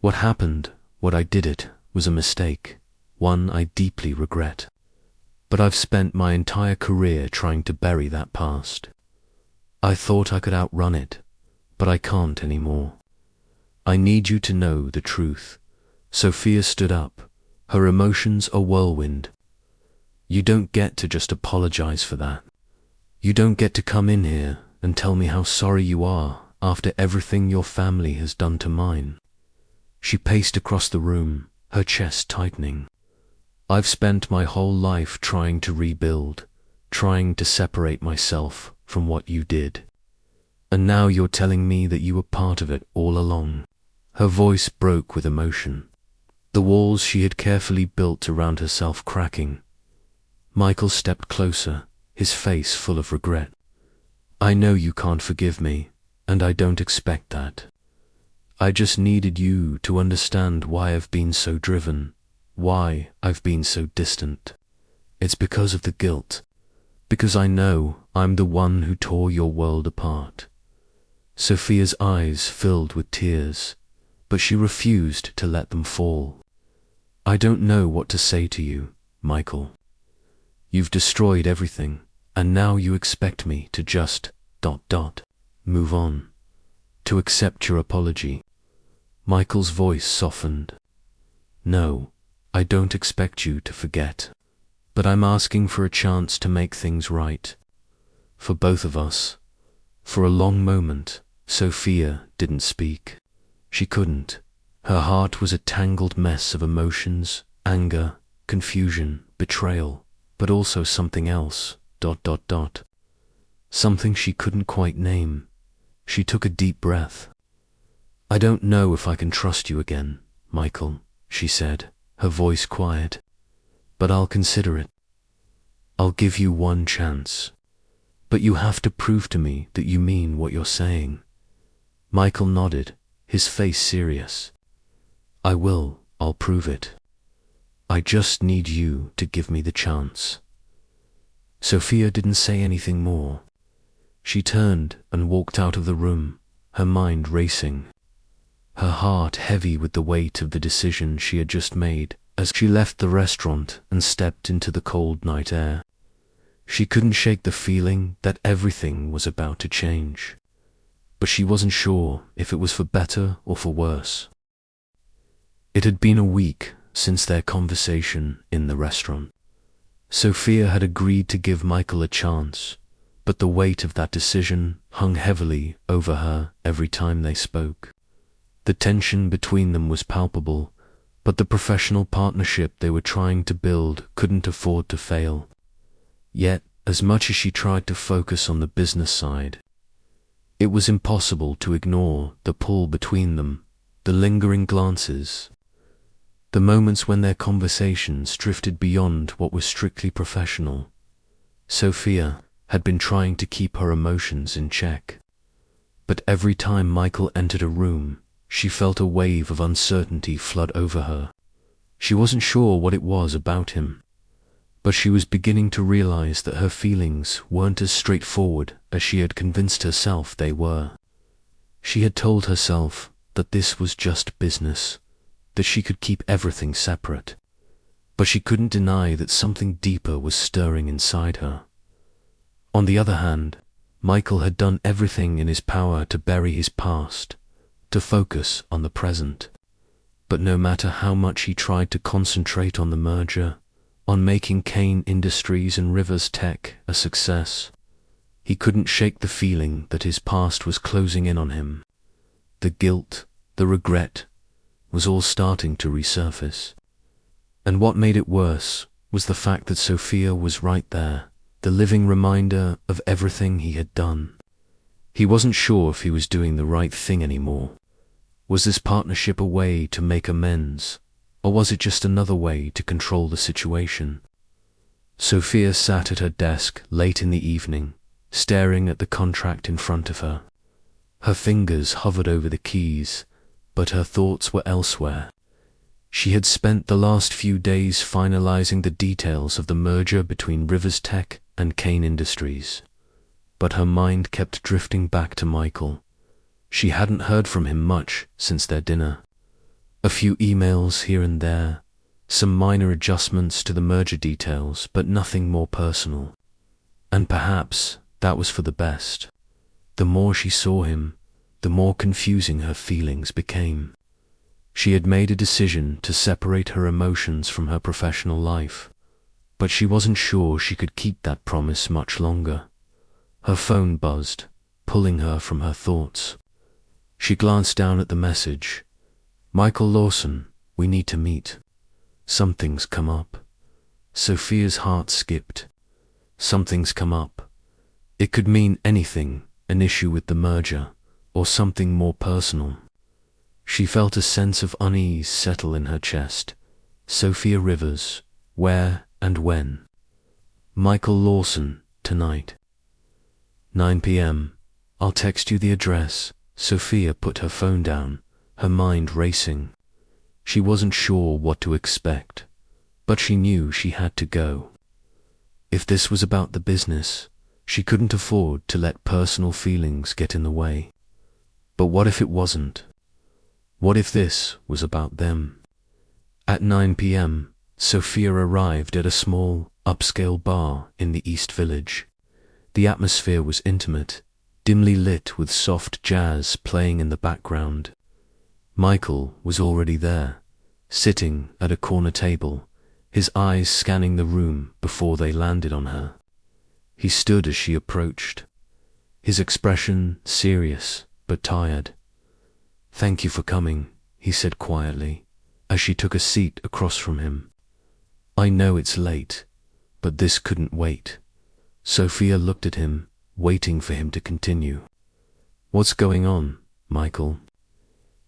What happened, what I did it, was a mistake, one I deeply regret. But I've spent my entire career trying to bury that past. I thought I could outrun it, but I can't anymore. I need you to know the truth." Sophia stood up, her emotions a whirlwind. "You don't get to just apologize for that. You don't get to come in here and tell me how sorry you are after everything your family has done to mine." She paced across the room, her chest tightening. "I've spent my whole life trying to rebuild, trying to separate myself from what you did. And now you're telling me that you were part of it all along." Her voice broke with emotion, the walls she had carefully built around herself cracking. Michael stepped closer, his face full of regret. "I know you can't forgive me, and I don't expect that. I just needed you to understand why I've been so driven, why I've been so distant. It's because of the guilt, because I know I'm the one who tore your world apart." Sophia's eyes filled with tears, but she refused to let them fall. "I don't know what to say to you, Michael. You've destroyed everything, and now you expect me to just ... move on, to accept your apology." Michael's voice softened. "No, I don't expect you to forget, but I'm asking for a chance to make things right. For both of us." For a long moment, Sophia didn't speak. She couldn't. Her heart was a tangled mess of emotions, anger, confusion, betrayal, but also something else, ... something she couldn't quite name. She took a deep breath. "I don't know if I can trust you again, Michael," she said, her voice quiet, "but I'll consider it. I'll give you one chance. But you have to prove to me that you mean what you're saying." Michael nodded, his face serious. "I will, I'll prove it. I just need you to give me the chance." Sophia didn't say anything more. She turned and walked out of the room, her mind racing, her heart heavy with the weight of the decision she had just made as she left the restaurant and stepped into the cold night air. She couldn't shake the feeling that everything was about to change, but she wasn't sure if it was for better or for worse. It had been a week since their conversation in the restaurant. Sophia had agreed to give Michael a chance, but the weight of that decision hung heavily over her every time they spoke. The tension between them was palpable, but the professional partnership they were trying to build couldn't afford to fail. Yet, as much as she tried to focus on the business side, it was impossible to ignore the pull between them, the lingering glances, the moments when their conversations drifted beyond what was strictly professional. Sophia had been trying to keep her emotions in check, but every time Michael entered a room, she felt a wave of uncertainty flood over her. She wasn't sure what it was about him, but she was beginning to realize that her feelings weren't as straightforward as she had convinced herself they were. She had told herself that this was just business, that she could keep everything separate, but she couldn't deny that something deeper was stirring inside her. On the other hand, Michael had done everything in his power to bury his past, to focus on the present. But no matter how much he tried to concentrate on the merger, on making Kane Industries and Rivers Tech a success, he couldn't shake the feeling that his past was closing in on him. The guilt, the regret, was all starting to resurface. And what made it worse was the fact that Sophia was right there, the living reminder of everything he had done. He wasn't sure if he was doing the right thing anymore. Was this partnership a way to make amends, or was it just another way to control the situation? Sophia sat at her desk late in the evening, staring at the contract in front of her. Her fingers hovered over the keys, but her thoughts were elsewhere. She had spent the last few days finalizing the details of the merger between Rivers Tech and Kane Industries, but her mind kept drifting back to Michael. She hadn't heard from him much since their dinner. A few emails here and there, some minor adjustments to the merger details, but nothing more personal. And perhaps that was for the best. The more she saw him, the more confusing her feelings became. She had made a decision to separate her emotions from her professional life, but she wasn't sure she could keep that promise much longer. Her phone buzzed, pulling her from her thoughts. She glanced down at the message. Michael Lawson, we need to meet. Something's come up. Sophia's heart skipped. Something's come up. It could mean anything, an issue with the merger, or something more personal. She felt a sense of unease settle in her chest. Sophia Rivers, where and when? Michael Lawson, tonight. 9 p.m. I'll text you the address. Sophia put her phone down, her mind racing. She wasn't sure what to expect, but she knew she had to go. If this was about the business, she couldn't afford to let personal feelings get in the way. But what if it wasn't? What if this was about them? At 9 p.m., Sophia arrived at a small, upscale bar in the East Village. The atmosphere was intimate, dimly lit with soft jazz playing in the background. Michael was already there, sitting at a corner table, his eyes scanning the room before they landed on her. He stood as she approached, his expression serious but tired. "Thank you for coming," he said quietly, as she took a seat across from him. "I know it's late, but this couldn't wait." Sophia looked at him, waiting for him to continue. "What's going on, Michael?"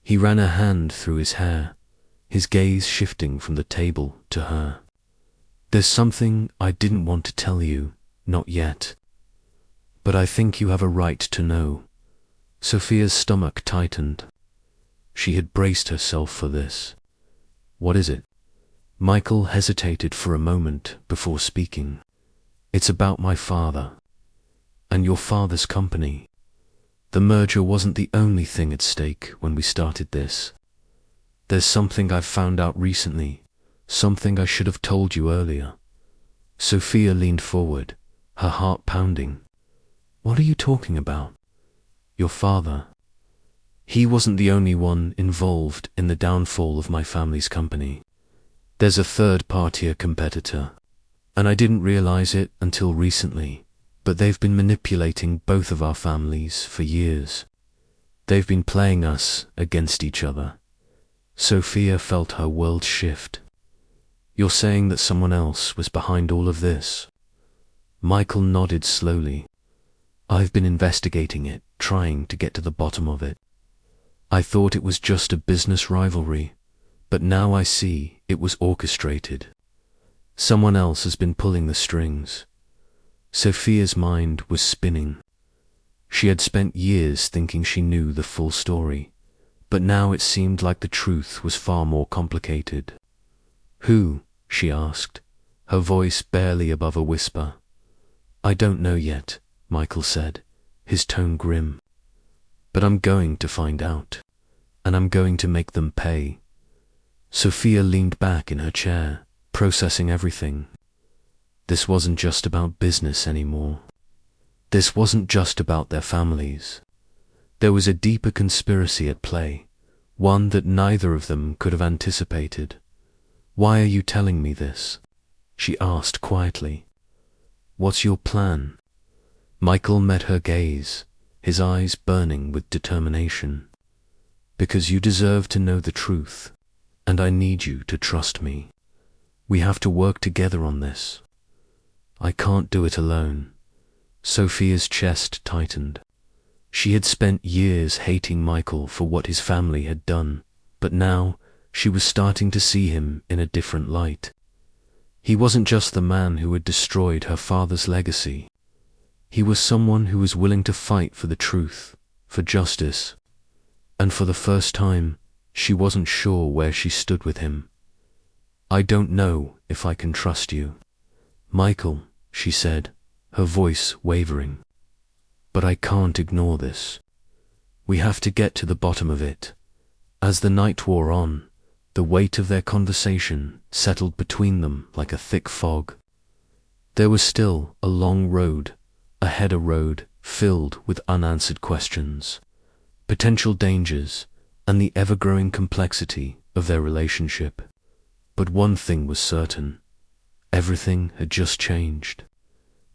He ran a hand through his hair, his gaze shifting from the table to her. "There's something I didn't want to tell you, not yet. But I think you have a right to know." Sophia's stomach tightened. She had braced herself for this. "What is it?" Michael hesitated for a moment before speaking. "It's about my father. And your father's company. The merger wasn't the only thing at stake when we started this. There's something I've found out recently, something I should have told you earlier." Sophia leaned forward, her heart pounding. "What are you talking about?" "Your father. He wasn't the only one involved in the downfall of my family's company. There's a third-party competitor, and I didn't realize it until recently, but they've been manipulating both of our families for years. They've been playing us against each other." Sophia felt her world shift. "You're saying that someone else was behind all of this?" Michael nodded slowly. "I've been investigating it, trying to get to the bottom of it. I thought it was just a business rivalry, but now I see it was orchestrated. Someone else has been pulling the strings." Sophia's mind was spinning. She had spent years thinking she knew the full story, but now it seemed like the truth was far more complicated. "Who?" she asked, her voice barely above a whisper. "I don't know yet," Michael said, his tone grim. "But I'm going to find out, and I'm going to make them pay." Sophia leaned back in her chair, processing everything. This wasn't just about business anymore. This wasn't just about their families. There was a deeper conspiracy at play, one that neither of them could have anticipated. "Why are you telling me this?" she asked quietly. "What's your plan?" Michael met her gaze, his eyes burning with determination. "Because you deserve to know the truth, and I need you to trust me. We have to work together on this. I can't do it alone." Sophia's chest tightened. She had spent years hating Michael for what his family had done, but now she was starting to see him in a different light. He wasn't just the man who had destroyed her father's legacy. He was someone who was willing to fight for the truth, for justice. And for the first time, she wasn't sure where she stood with him. "I don't know if I can trust you, Michael," she said, her voice wavering. "But I can't ignore this. We have to get to the bottom of it." As the night wore on, the weight of their conversation settled between them like a thick fog. There was still a long road, ahead, a road filled with unanswered questions, potential dangers, and the ever-growing complexity of their relationship. But one thing was certain: everything had just changed,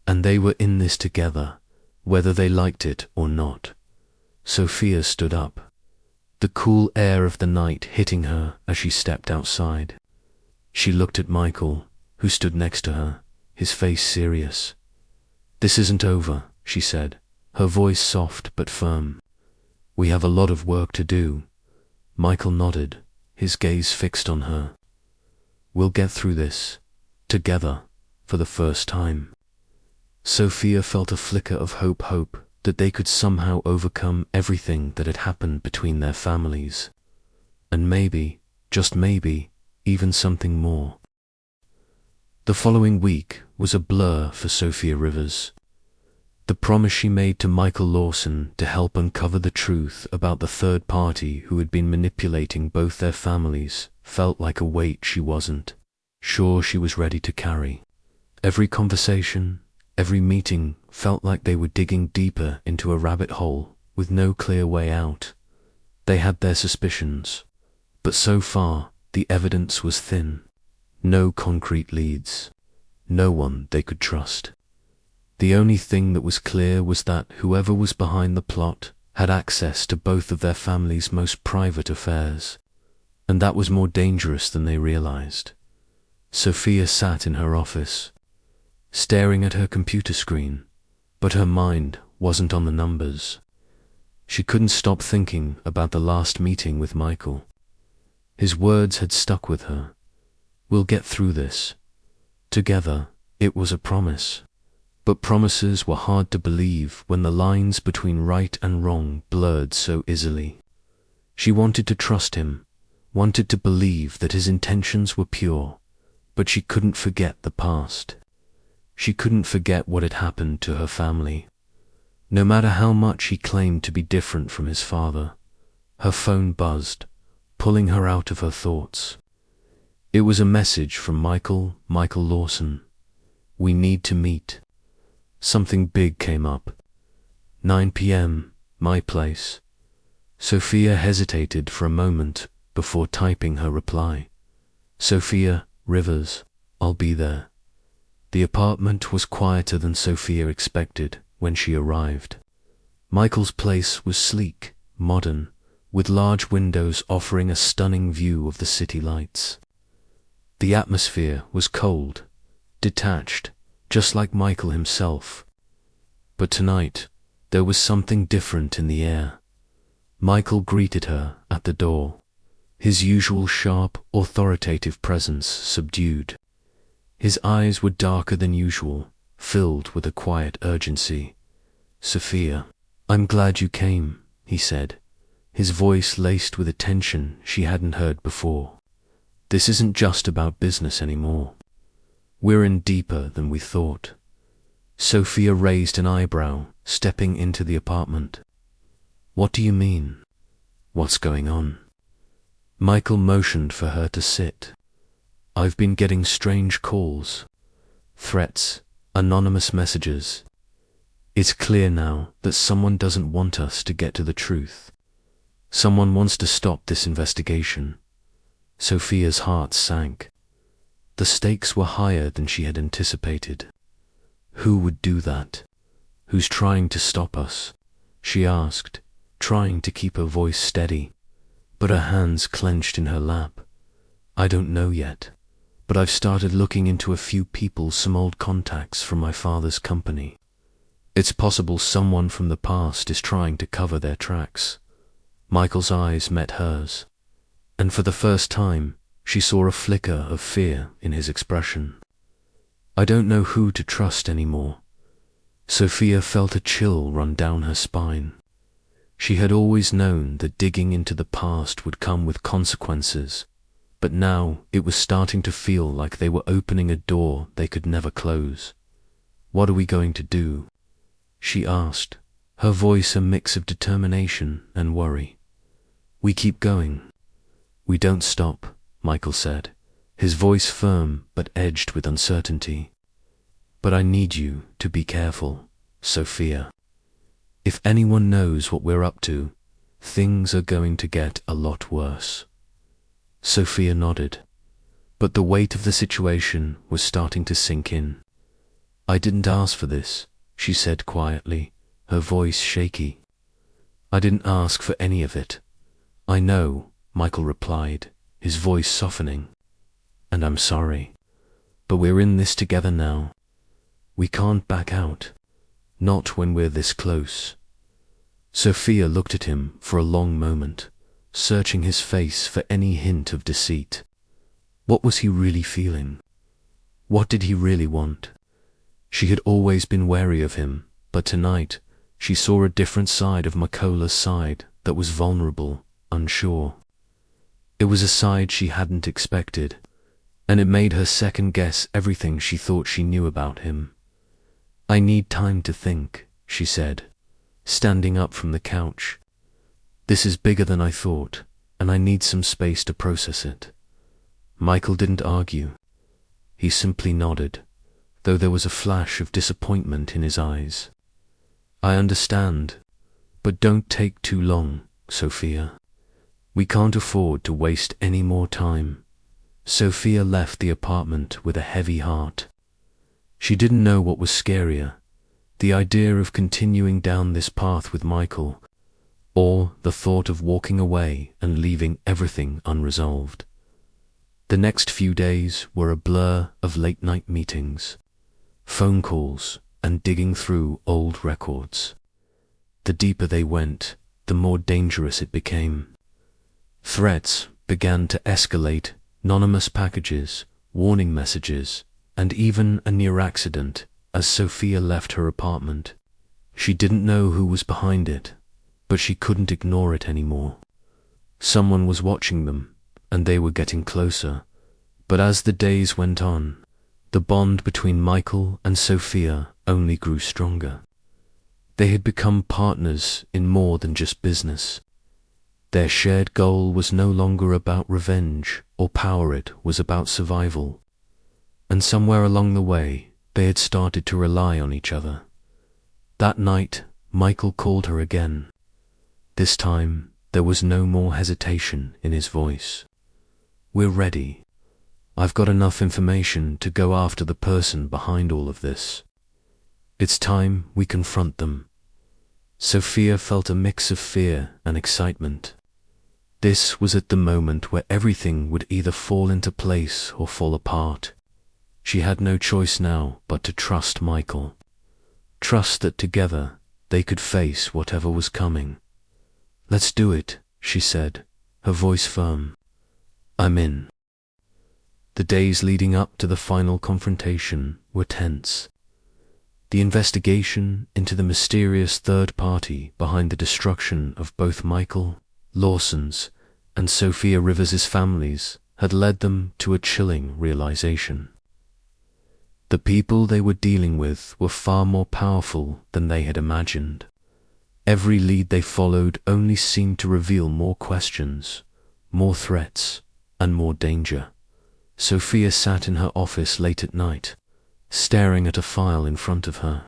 and they were in this together, whether they liked it or not. Sophia stood up, the cool air of the night hitting her as she stepped outside. She looked at Michael, who stood next to her, his face serious. "This isn't over," she said, her voice soft but firm. "We have a lot of work to do." Michael nodded, his gaze fixed on her. "We'll get through this, together, for the first time." Sophia felt a flicker of hope that they could somehow overcome everything that had happened between their families. And maybe, just maybe, even something more. The following week was a blur for Sophia Rivers. The promise she made to Michael Lawson to help uncover the truth about the third party who had been manipulating both their families felt like a weight she wasn't sure she was ready to carry. Every conversation, every meeting felt like they were digging deeper into a rabbit hole with no clear way out. They had their suspicions, but so far the evidence was thin. No concrete leads. No one they could trust. The only thing that was clear was that whoever was behind the plot had access to both of their families' most private affairs, and that was more dangerous than they realized. Sophia sat in her office, staring at her computer screen, but her mind wasn't on the numbers. She couldn't stop thinking about the last meeting with Michael. His words had stuck with her. "We'll get through this. Together," it was a promise. But promises were hard to believe when the lines between right and wrong blurred so easily. She wanted to trust him, wanted to believe that his intentions were pure, but she couldn't forget the past. She couldn't forget what had happened to her family. No matter how much he claimed to be different from his father, her phone buzzed, pulling her out of her thoughts. It was a message from Michael Lawson. "We need to meet." Something big came up. 9 p.m., my place. Sophia hesitated for a moment before typing her reply. "Sophia Rivers, I'll be there." The apartment was quieter than Sophia expected when she arrived. Michael's place was sleek, modern, with large windows offering a stunning view of the city lights. The atmosphere was cold, detached, just like Michael himself. But tonight, there was something different in the air. Michael greeted her at the door, his usual sharp, authoritative presence subdued. His eyes were darker than usual, filled with a quiet urgency. "Sophia, I'm glad you came," he said, his voice laced with a tension she hadn't heard before. "This isn't just about business anymore. We're in deeper than we thought." Sophia raised an eyebrow, stepping into the apartment. "What do you mean? What's going on?" Michael motioned for her to sit. "I've been getting strange calls, threats, anonymous messages. It's clear now that someone doesn't want us to get to the truth. Someone wants to stop this investigation." Sophia's heart sank. The stakes were higher than she had anticipated. "Who would do that? Who's trying to stop us?" she asked, trying to keep her voice steady, but her hands clenched in her lap. "I don't know yet, but I've started looking into a few people, some old contacts from my father's company. It's possible someone from the past is trying to cover their tracks." Michael's eyes met hers, and for the first time, she saw a flicker of fear in his expression. "I don't know who to trust anymore." Sophia felt a chill run down her spine. She had always known that digging into the past would come with consequences, but now it was starting to feel like they were opening a door they could never close. "What are we going to do?" she asked, her voice a mix of determination and worry. "We keep going. We don't stop," Michael said, his voice firm but edged with uncertainty. "But I need you to be careful, Sophia. If anyone knows what we're up to, things are going to get a lot worse." Sophia nodded, but the weight of the situation was starting to sink in. "I didn't ask for this," she said quietly, her voice shaky. "I didn't ask for any of it." "I know," Michael replied, his voice softening. "And I'm sorry. But we're in this together now. We can't back out. Not when we're this close." Sophia looked at him for a long moment, searching his face for any hint of deceit. What was he really feeling? What did he really want? She had always been wary of him, but tonight she saw a different side of Michaela's side that was vulnerable, unsure. It was a side she hadn't expected, and it made her second-guess everything she thought she knew about him. "I need time to think," she said, standing up from the couch. "This is bigger than I thought, and I need some space to process it." Michael didn't argue. He simply nodded, though there was a flash of disappointment in his eyes. "I understand, but don't take too long, Sophia. We can't afford to waste any more time." Sophia left the apartment with a heavy heart. She didn't know what was scarier, the idea of continuing down this path with Michael, or the thought of walking away and leaving everything unresolved. The next few days were a blur of late-night meetings, phone calls, and digging through old records. The deeper they went, the more dangerous it became. Threats began to escalate, anonymous packages, warning messages, and even a near accident as Sophia left her apartment. She didn't know who was behind it, but she couldn't ignore it anymore. Someone was watching them, and they were getting closer. But as the days went on, the bond between Michael and Sophia only grew stronger. They had become partners in more than just business. Their shared goal was no longer about revenge or power, it was about survival. And somewhere along the way, they had started to rely on each other. That night, Michael called her again. This time, there was no more hesitation in his voice. "We're ready. I've got enough information to go after the person behind all of this. It's time we confront them." Sophia felt a mix of fear and excitement. This was at the moment where everything would either fall into place or fall apart. She had no choice now but to trust Michael. Trust that together they could face whatever was coming. "Let's do it," she said, her voice firm. "I'm in." The days leading up to the final confrontation were tense. The investigation into the mysterious third party behind the destruction of both Michael Lawson's and Sophia Rivers' families had led them to a chilling realization. The people they were dealing with were far more powerful than they had imagined. Every lead they followed only seemed to reveal more questions, more threats, and more danger. Sophia sat in her office late at night, staring at a file in front of her.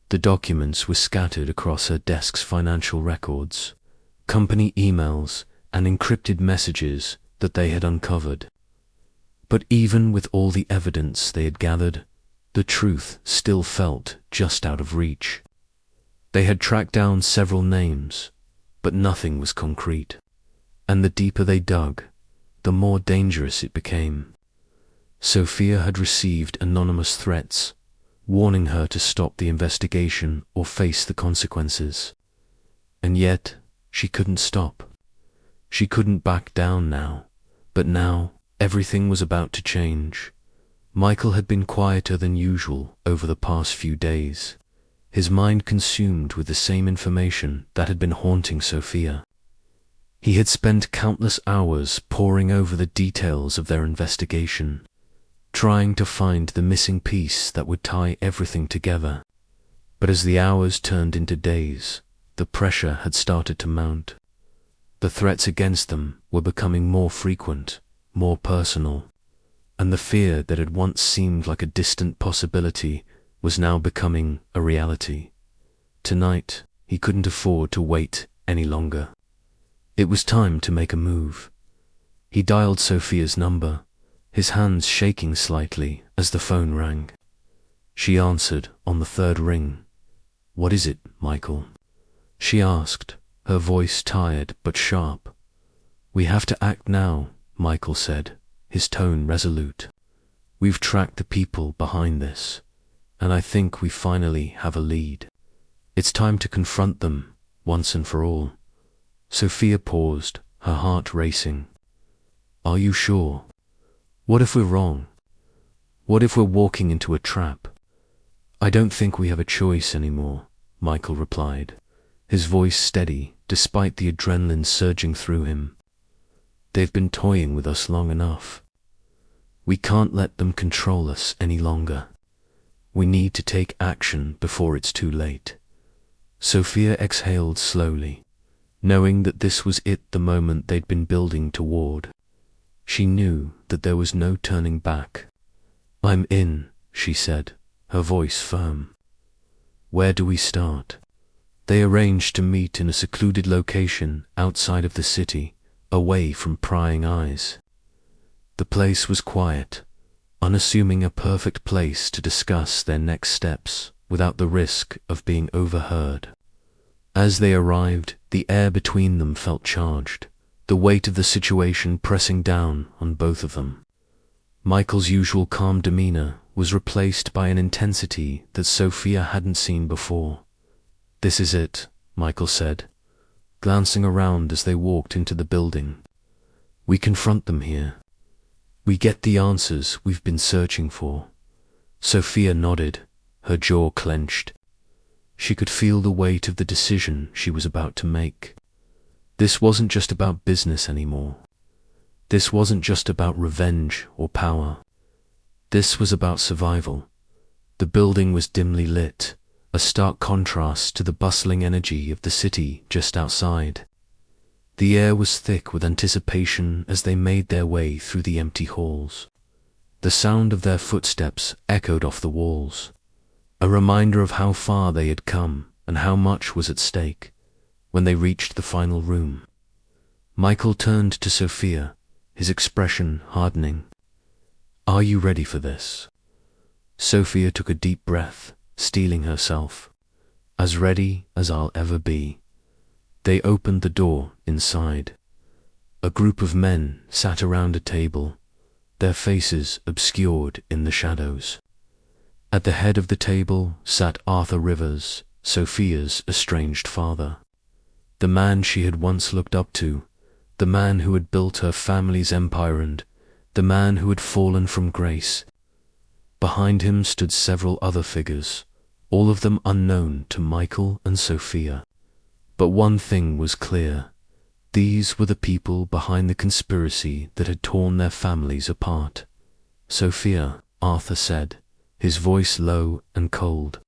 The documents were scattered across her desk's financial records, company emails, and encrypted messages that they had uncovered. But even with all the evidence they had gathered, the truth still felt just out of reach. They had tracked down several names, but nothing was concrete. And the deeper they dug, the more dangerous it became. Sophia had received anonymous threats, warning her to stop the investigation or face the consequences. And yet, she couldn't stop. She couldn't back down now. But now, everything was about to change. Michael had been quieter than usual over the past few days, his mind consumed with the same information that had been haunting Sophia. He had spent countless hours poring over the details of their investigation, trying to find the missing piece that would tie everything together. But as the hours turned into days, the pressure had started to mount. The threats against them were becoming more frequent, more personal, and the fear that had once seemed like a distant possibility was now becoming a reality. Tonight, he couldn't afford to wait any longer. It was time to make a move. He dialed Sophia's number, his hands shaking slightly as the phone rang. She answered on the third ring. "What is it, Michael?" she asked, her voice tired but sharp. "We have to act now," Michael said, his tone resolute. "We've tracked the people behind this, and I think we finally have a lead. It's time to confront them, once and for all." Sophia paused, her heart racing. "Are you sure? What if we're wrong? What if we're walking into a trap?" "I don't think we have a choice anymore," Michael replied, his voice steady despite the adrenaline surging through him. "They've been toying with us long enough. We can't let them control us any longer. We need to take action before it's too late." Sophia exhaled slowly, knowing that this was the moment they'd been building toward. She knew that there was no turning back. "I'm in," she said, her voice firm. "Where do we start?" They arranged to meet in a secluded location outside of the city, away from prying eyes. The place was quiet, unassuming, a perfect place to discuss their next steps without the risk of being overheard. As they arrived, the air between them felt charged, the weight of the situation pressing down on both of them. Michael's usual calm demeanor was replaced by an intensity that Sophia hadn't seen before. "This is it," Michael said, glancing around as they walked into the building. "We confront them here. We get the answers we've been searching for." Sophia nodded, her jaw clenched. She could feel the weight of the decision she was about to make. This wasn't just about business anymore. This wasn't just about revenge or power. This was about survival. The building was dimly lit, a stark contrast to the bustling energy of the city just outside. The air was thick with anticipation as they made their way through the empty halls. The sound of their footsteps echoed off the walls, a reminder of how far they had come and how much was at stake. When they reached the final room, Michael turned to Sophia, his expression hardening. "Are you ready for this?" Sophia took a deep breath, steeling herself. "As ready as I'll ever be." They opened the door inside. A group of men sat around a table, their faces obscured in the shadows. At the head of the table sat Arthur Rivers, Sophia's estranged father. The man she had once looked up to, the man who had built her family's empire, and the man who had fallen from grace. Behind him stood several other figures, all of them unknown to Michael and Sophia. But one thing was clear: these were the people behind the conspiracy that had torn their families apart. "Sophia," Arthur said, his voice low and cold,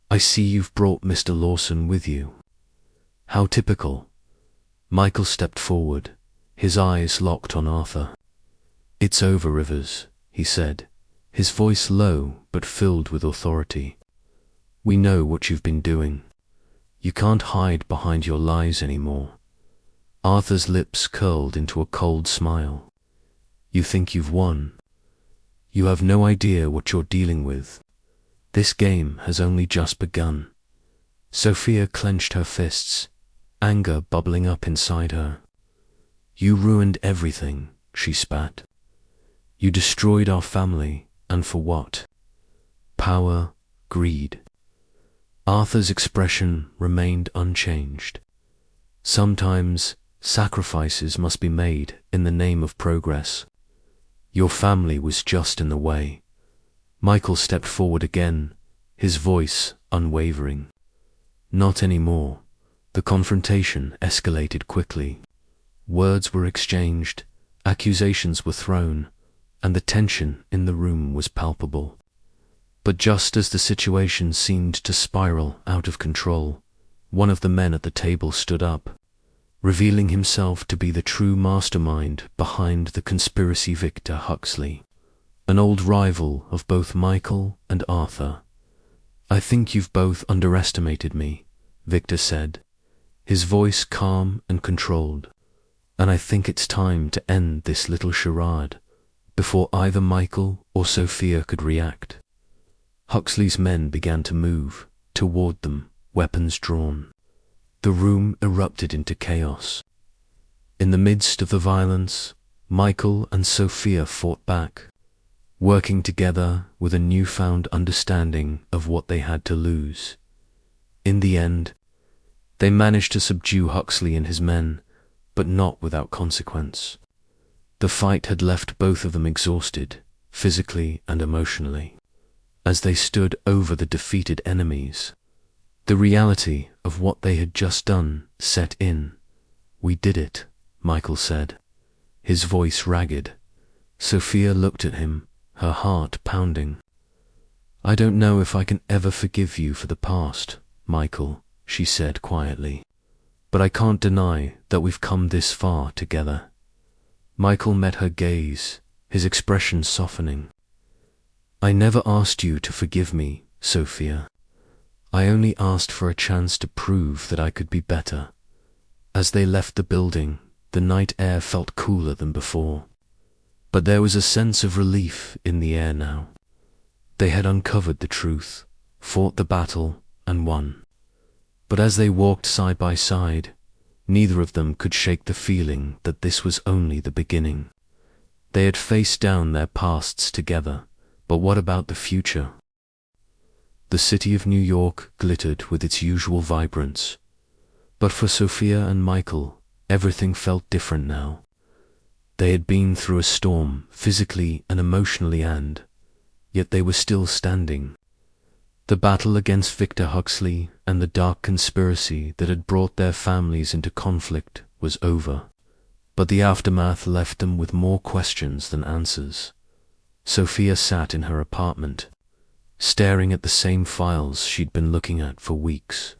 "I see you've brought Mr. Lawson with you." "How typical." Michael stepped forward, his eyes locked on Arthur. "It's over, Rivers," he said, his voice low but filled with authority. "We know what you've been doing. You can't hide behind your lies anymore." Arthur's lips curled into a cold smile. "You think you've won? You have no idea what you're dealing with. This game has only just begun." Sophia clenched her fists, anger bubbling up inside her. "You ruined everything," she spat. "You destroyed our family, and for what? Power, greed." Arthur's expression remained unchanged. "Sometimes sacrifices must be made in the name of progress. Your family was just in the way." Michael stepped forward again, his voice unwavering. "Not anymore." The confrontation escalated quickly. Words were exchanged, accusations were thrown, and the tension in the room was palpable. But just as the situation seemed to spiral out of control, one of the men at the table stood up, revealing himself to be the true mastermind behind the conspiracy, Victor Huxley, an old rival of both Michael and Arthur. "I think you've both underestimated me," Victor said, his voice calm and controlled. "And I think it's time to end this little charade before either Michael or Sophia could react." Huxley's men began to move, toward them, weapons drawn. The room erupted into chaos. In the midst of the violence, Michael and Sophia fought back, working together with a newfound understanding of what they had to lose. In the end, they managed to subdue Huxley and his men, but not without consequence. The fight had left both of them exhausted, physically and emotionally. As they stood over the defeated enemies, the reality of what they had just done set in. "We did it," Michael said, his voice ragged. Sophia looked at him, her heart pounding. "I don't know if I can ever forgive you for the past, Michael," she said quietly, "but I can't deny that we've come this far together." Michael met her gaze, his expression softening. "I never asked you to forgive me, Sophia. I only asked for a chance to prove that I could be better." As they left the building, the night air felt cooler than before. But there was a sense of relief in the air now. They had uncovered the truth, fought the battle, and won. But as they walked side by side, neither of them could shake the feeling that this was only the beginning. They had faced down their pasts together, but what about the future? The city of New York glittered with its usual vibrance, but for Sophia and Michael, everything felt different now. They had been through a storm, physically and emotionally, and yet they were still standing. The battle against Victor Huxley and the dark conspiracy that had brought their families into conflict was over, but the aftermath left them with more questions than answers. Sophia sat in her apartment, staring at the same files she'd been looking at for weeks.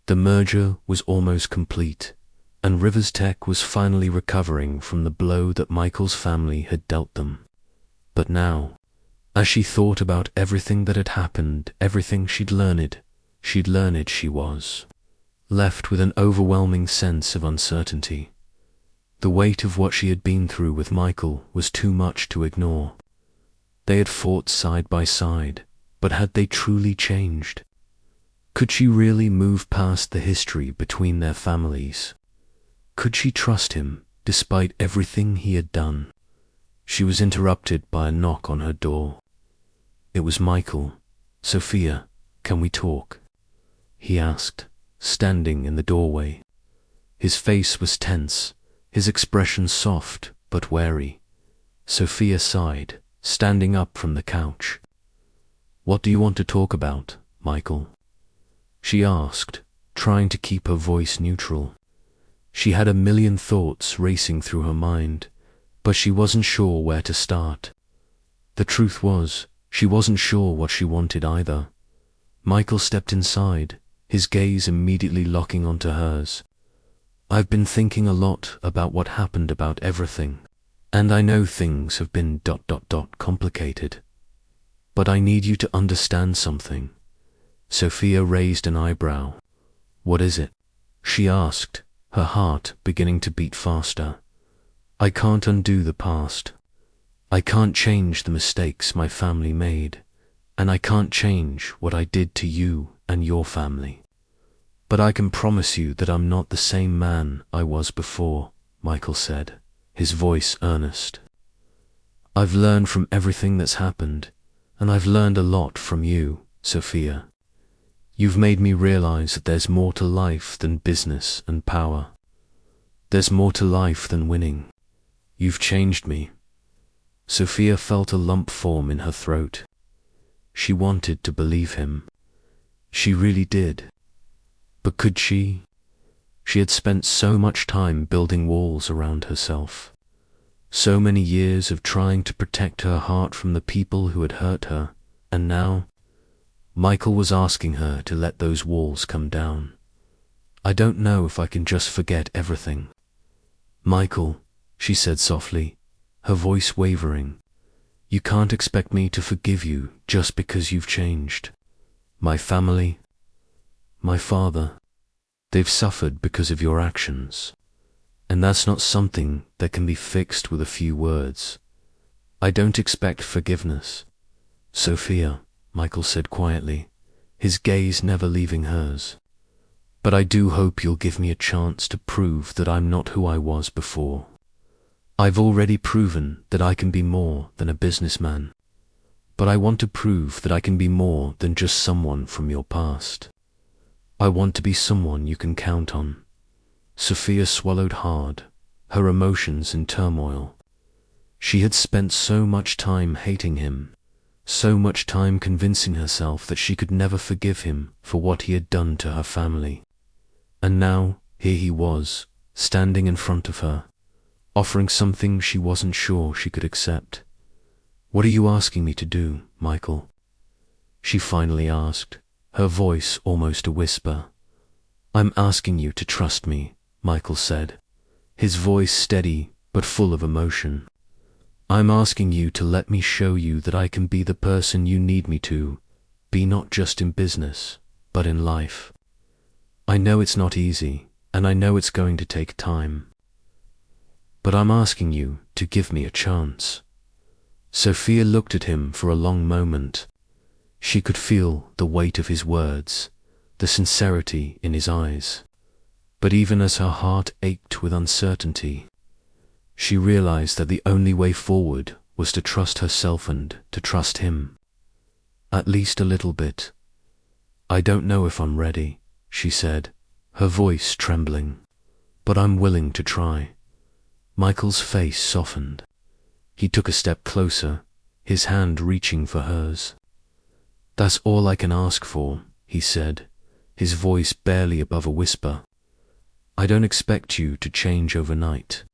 The merger was almost complete, and Rivers Tech was finally recovering from the blow that Michael's family had dealt them. But now, as she thought about everything that had happened, everything she'd learned, she was left with an overwhelming sense of uncertainty. The weight of what she had been through with Michael was too much to ignore. They had fought side by side, but had they truly changed? Could she really move past the history between their families? Could she trust him, despite everything he had done? She was interrupted by a knock on her door. It was Michael. "Sophia, can we talk?" he asked, standing in the doorway. His face was tense, his expression soft but wary. Sophia sighed, standing up from the couch. "What do you want to talk about, Michael?" she asked, trying to keep her voice neutral. She had a million thoughts racing through her mind, but she wasn't sure where to start. The truth was, she wasn't sure what she wanted either. Michael stepped inside, his gaze immediately locking onto hers. "I've been thinking a lot about what happened, about everything, and I know things have been ... complicated. But I need you to understand something." Sophia raised an eyebrow. "What is it?" she asked, her heart beginning to beat faster. "I can't undo the past. I can't change the mistakes my family made, and I can't change what I did to you and your family. But I can promise you that I'm not the same man I was before," Michael said, his voice earnest. "I've learned from everything that's happened, and I've learned a lot from you, Sophia. You've made me realize that there's more to life than business and power. There's more to life than winning. You've changed me." Sophia felt a lump form in her throat. She wanted to believe him. She really did. But could she? She had spent so much time building walls around herself. So many years of trying to protect her heart from the people who had hurt her, and now Michael was asking her to let those walls come down. "I don't know if I can just forget everything." "Michael," she said softly, her voice wavering, "you can't expect me to forgive you just because you've changed. My family, my father, they've suffered because of your actions, and that's not something that can be fixed with a few words. I don't expect forgiveness." "Sophia," Michael said quietly, his gaze never leaving hers. "But I do hope you'll give me a chance to prove that I'm not who I was before. I've already proven that I can be more than a businessman. But I want to prove that I can be more than just someone from your past. I want to be someone you can count on." Sophia swallowed hard, her emotions in turmoil. She had spent so much time hating him, so much time convincing herself that she could never forgive him for what he had done to her family. And now, here he was, standing in front of her, offering something she wasn't sure she could accept. "What are you asking me to do, Michael?" she finally asked, her voice almost a whisper. "I'm asking you to trust me," Michael said, his voice steady but full of emotion. "I'm asking you to let me show you that I can be the person you need me to be, not just in business, but in life. I know it's not easy, and I know it's going to take time. But I'm asking you to give me a chance." Sophia looked at him for a long moment. She could feel the weight of his words, the sincerity in his eyes. But even as her heart ached with uncertainty, she realized that the only way forward was to trust herself and to trust him. At least a little bit. "I don't know if I'm ready," she said, her voice trembling. "But I'm willing to try." Michael's face softened. He took a step closer, his hand reaching for hers. "That's all I can ask for," he said, his voice barely above a whisper. "I don't expect you to change overnight,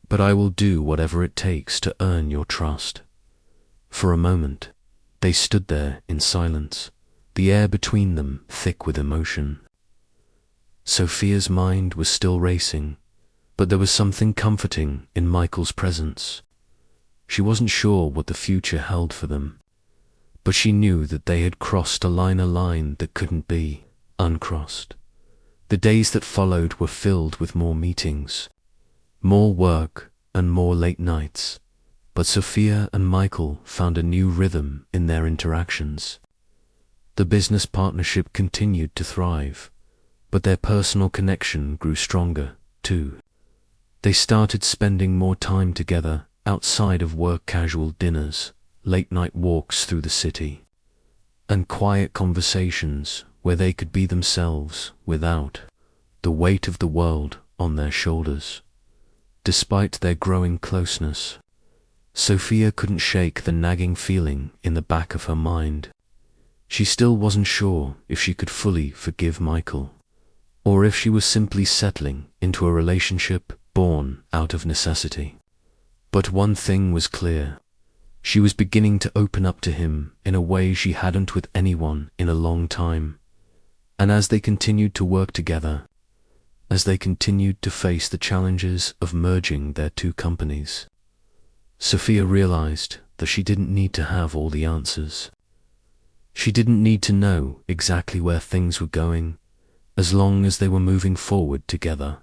but I will do whatever it takes to earn your trust." For a moment, they stood there in silence, the air between them thick with emotion. Sophia's mind was still racing, but there was something comforting in Michael's presence. She wasn't sure what the future held for them, but she knew that they had crossed a line that couldn't be uncrossed. The days that followed were filled with more meetings, more work and more late nights, but Sophia and Michael found a new rhythm in their interactions. The business partnership continued to thrive, but their personal connection grew stronger, too. They started spending more time together outside of work, casual dinners, late-night walks through the city, and quiet conversations where they could be themselves without the weight of the world on their shoulders. Despite their growing closeness, Sophia couldn't shake the nagging feeling in the back of her mind. She still wasn't sure if she could fully forgive Michael, or if she was simply settling into a relationship born out of necessity. But one thing was clear. She was beginning to open up to him in a way she hadn't with anyone in a long time. And as they continued to work together, as they continued to face the challenges of merging their two companies, Sophia realized that she didn't need to have all the answers. She didn't need to know exactly where things were going, as long as they were moving forward together.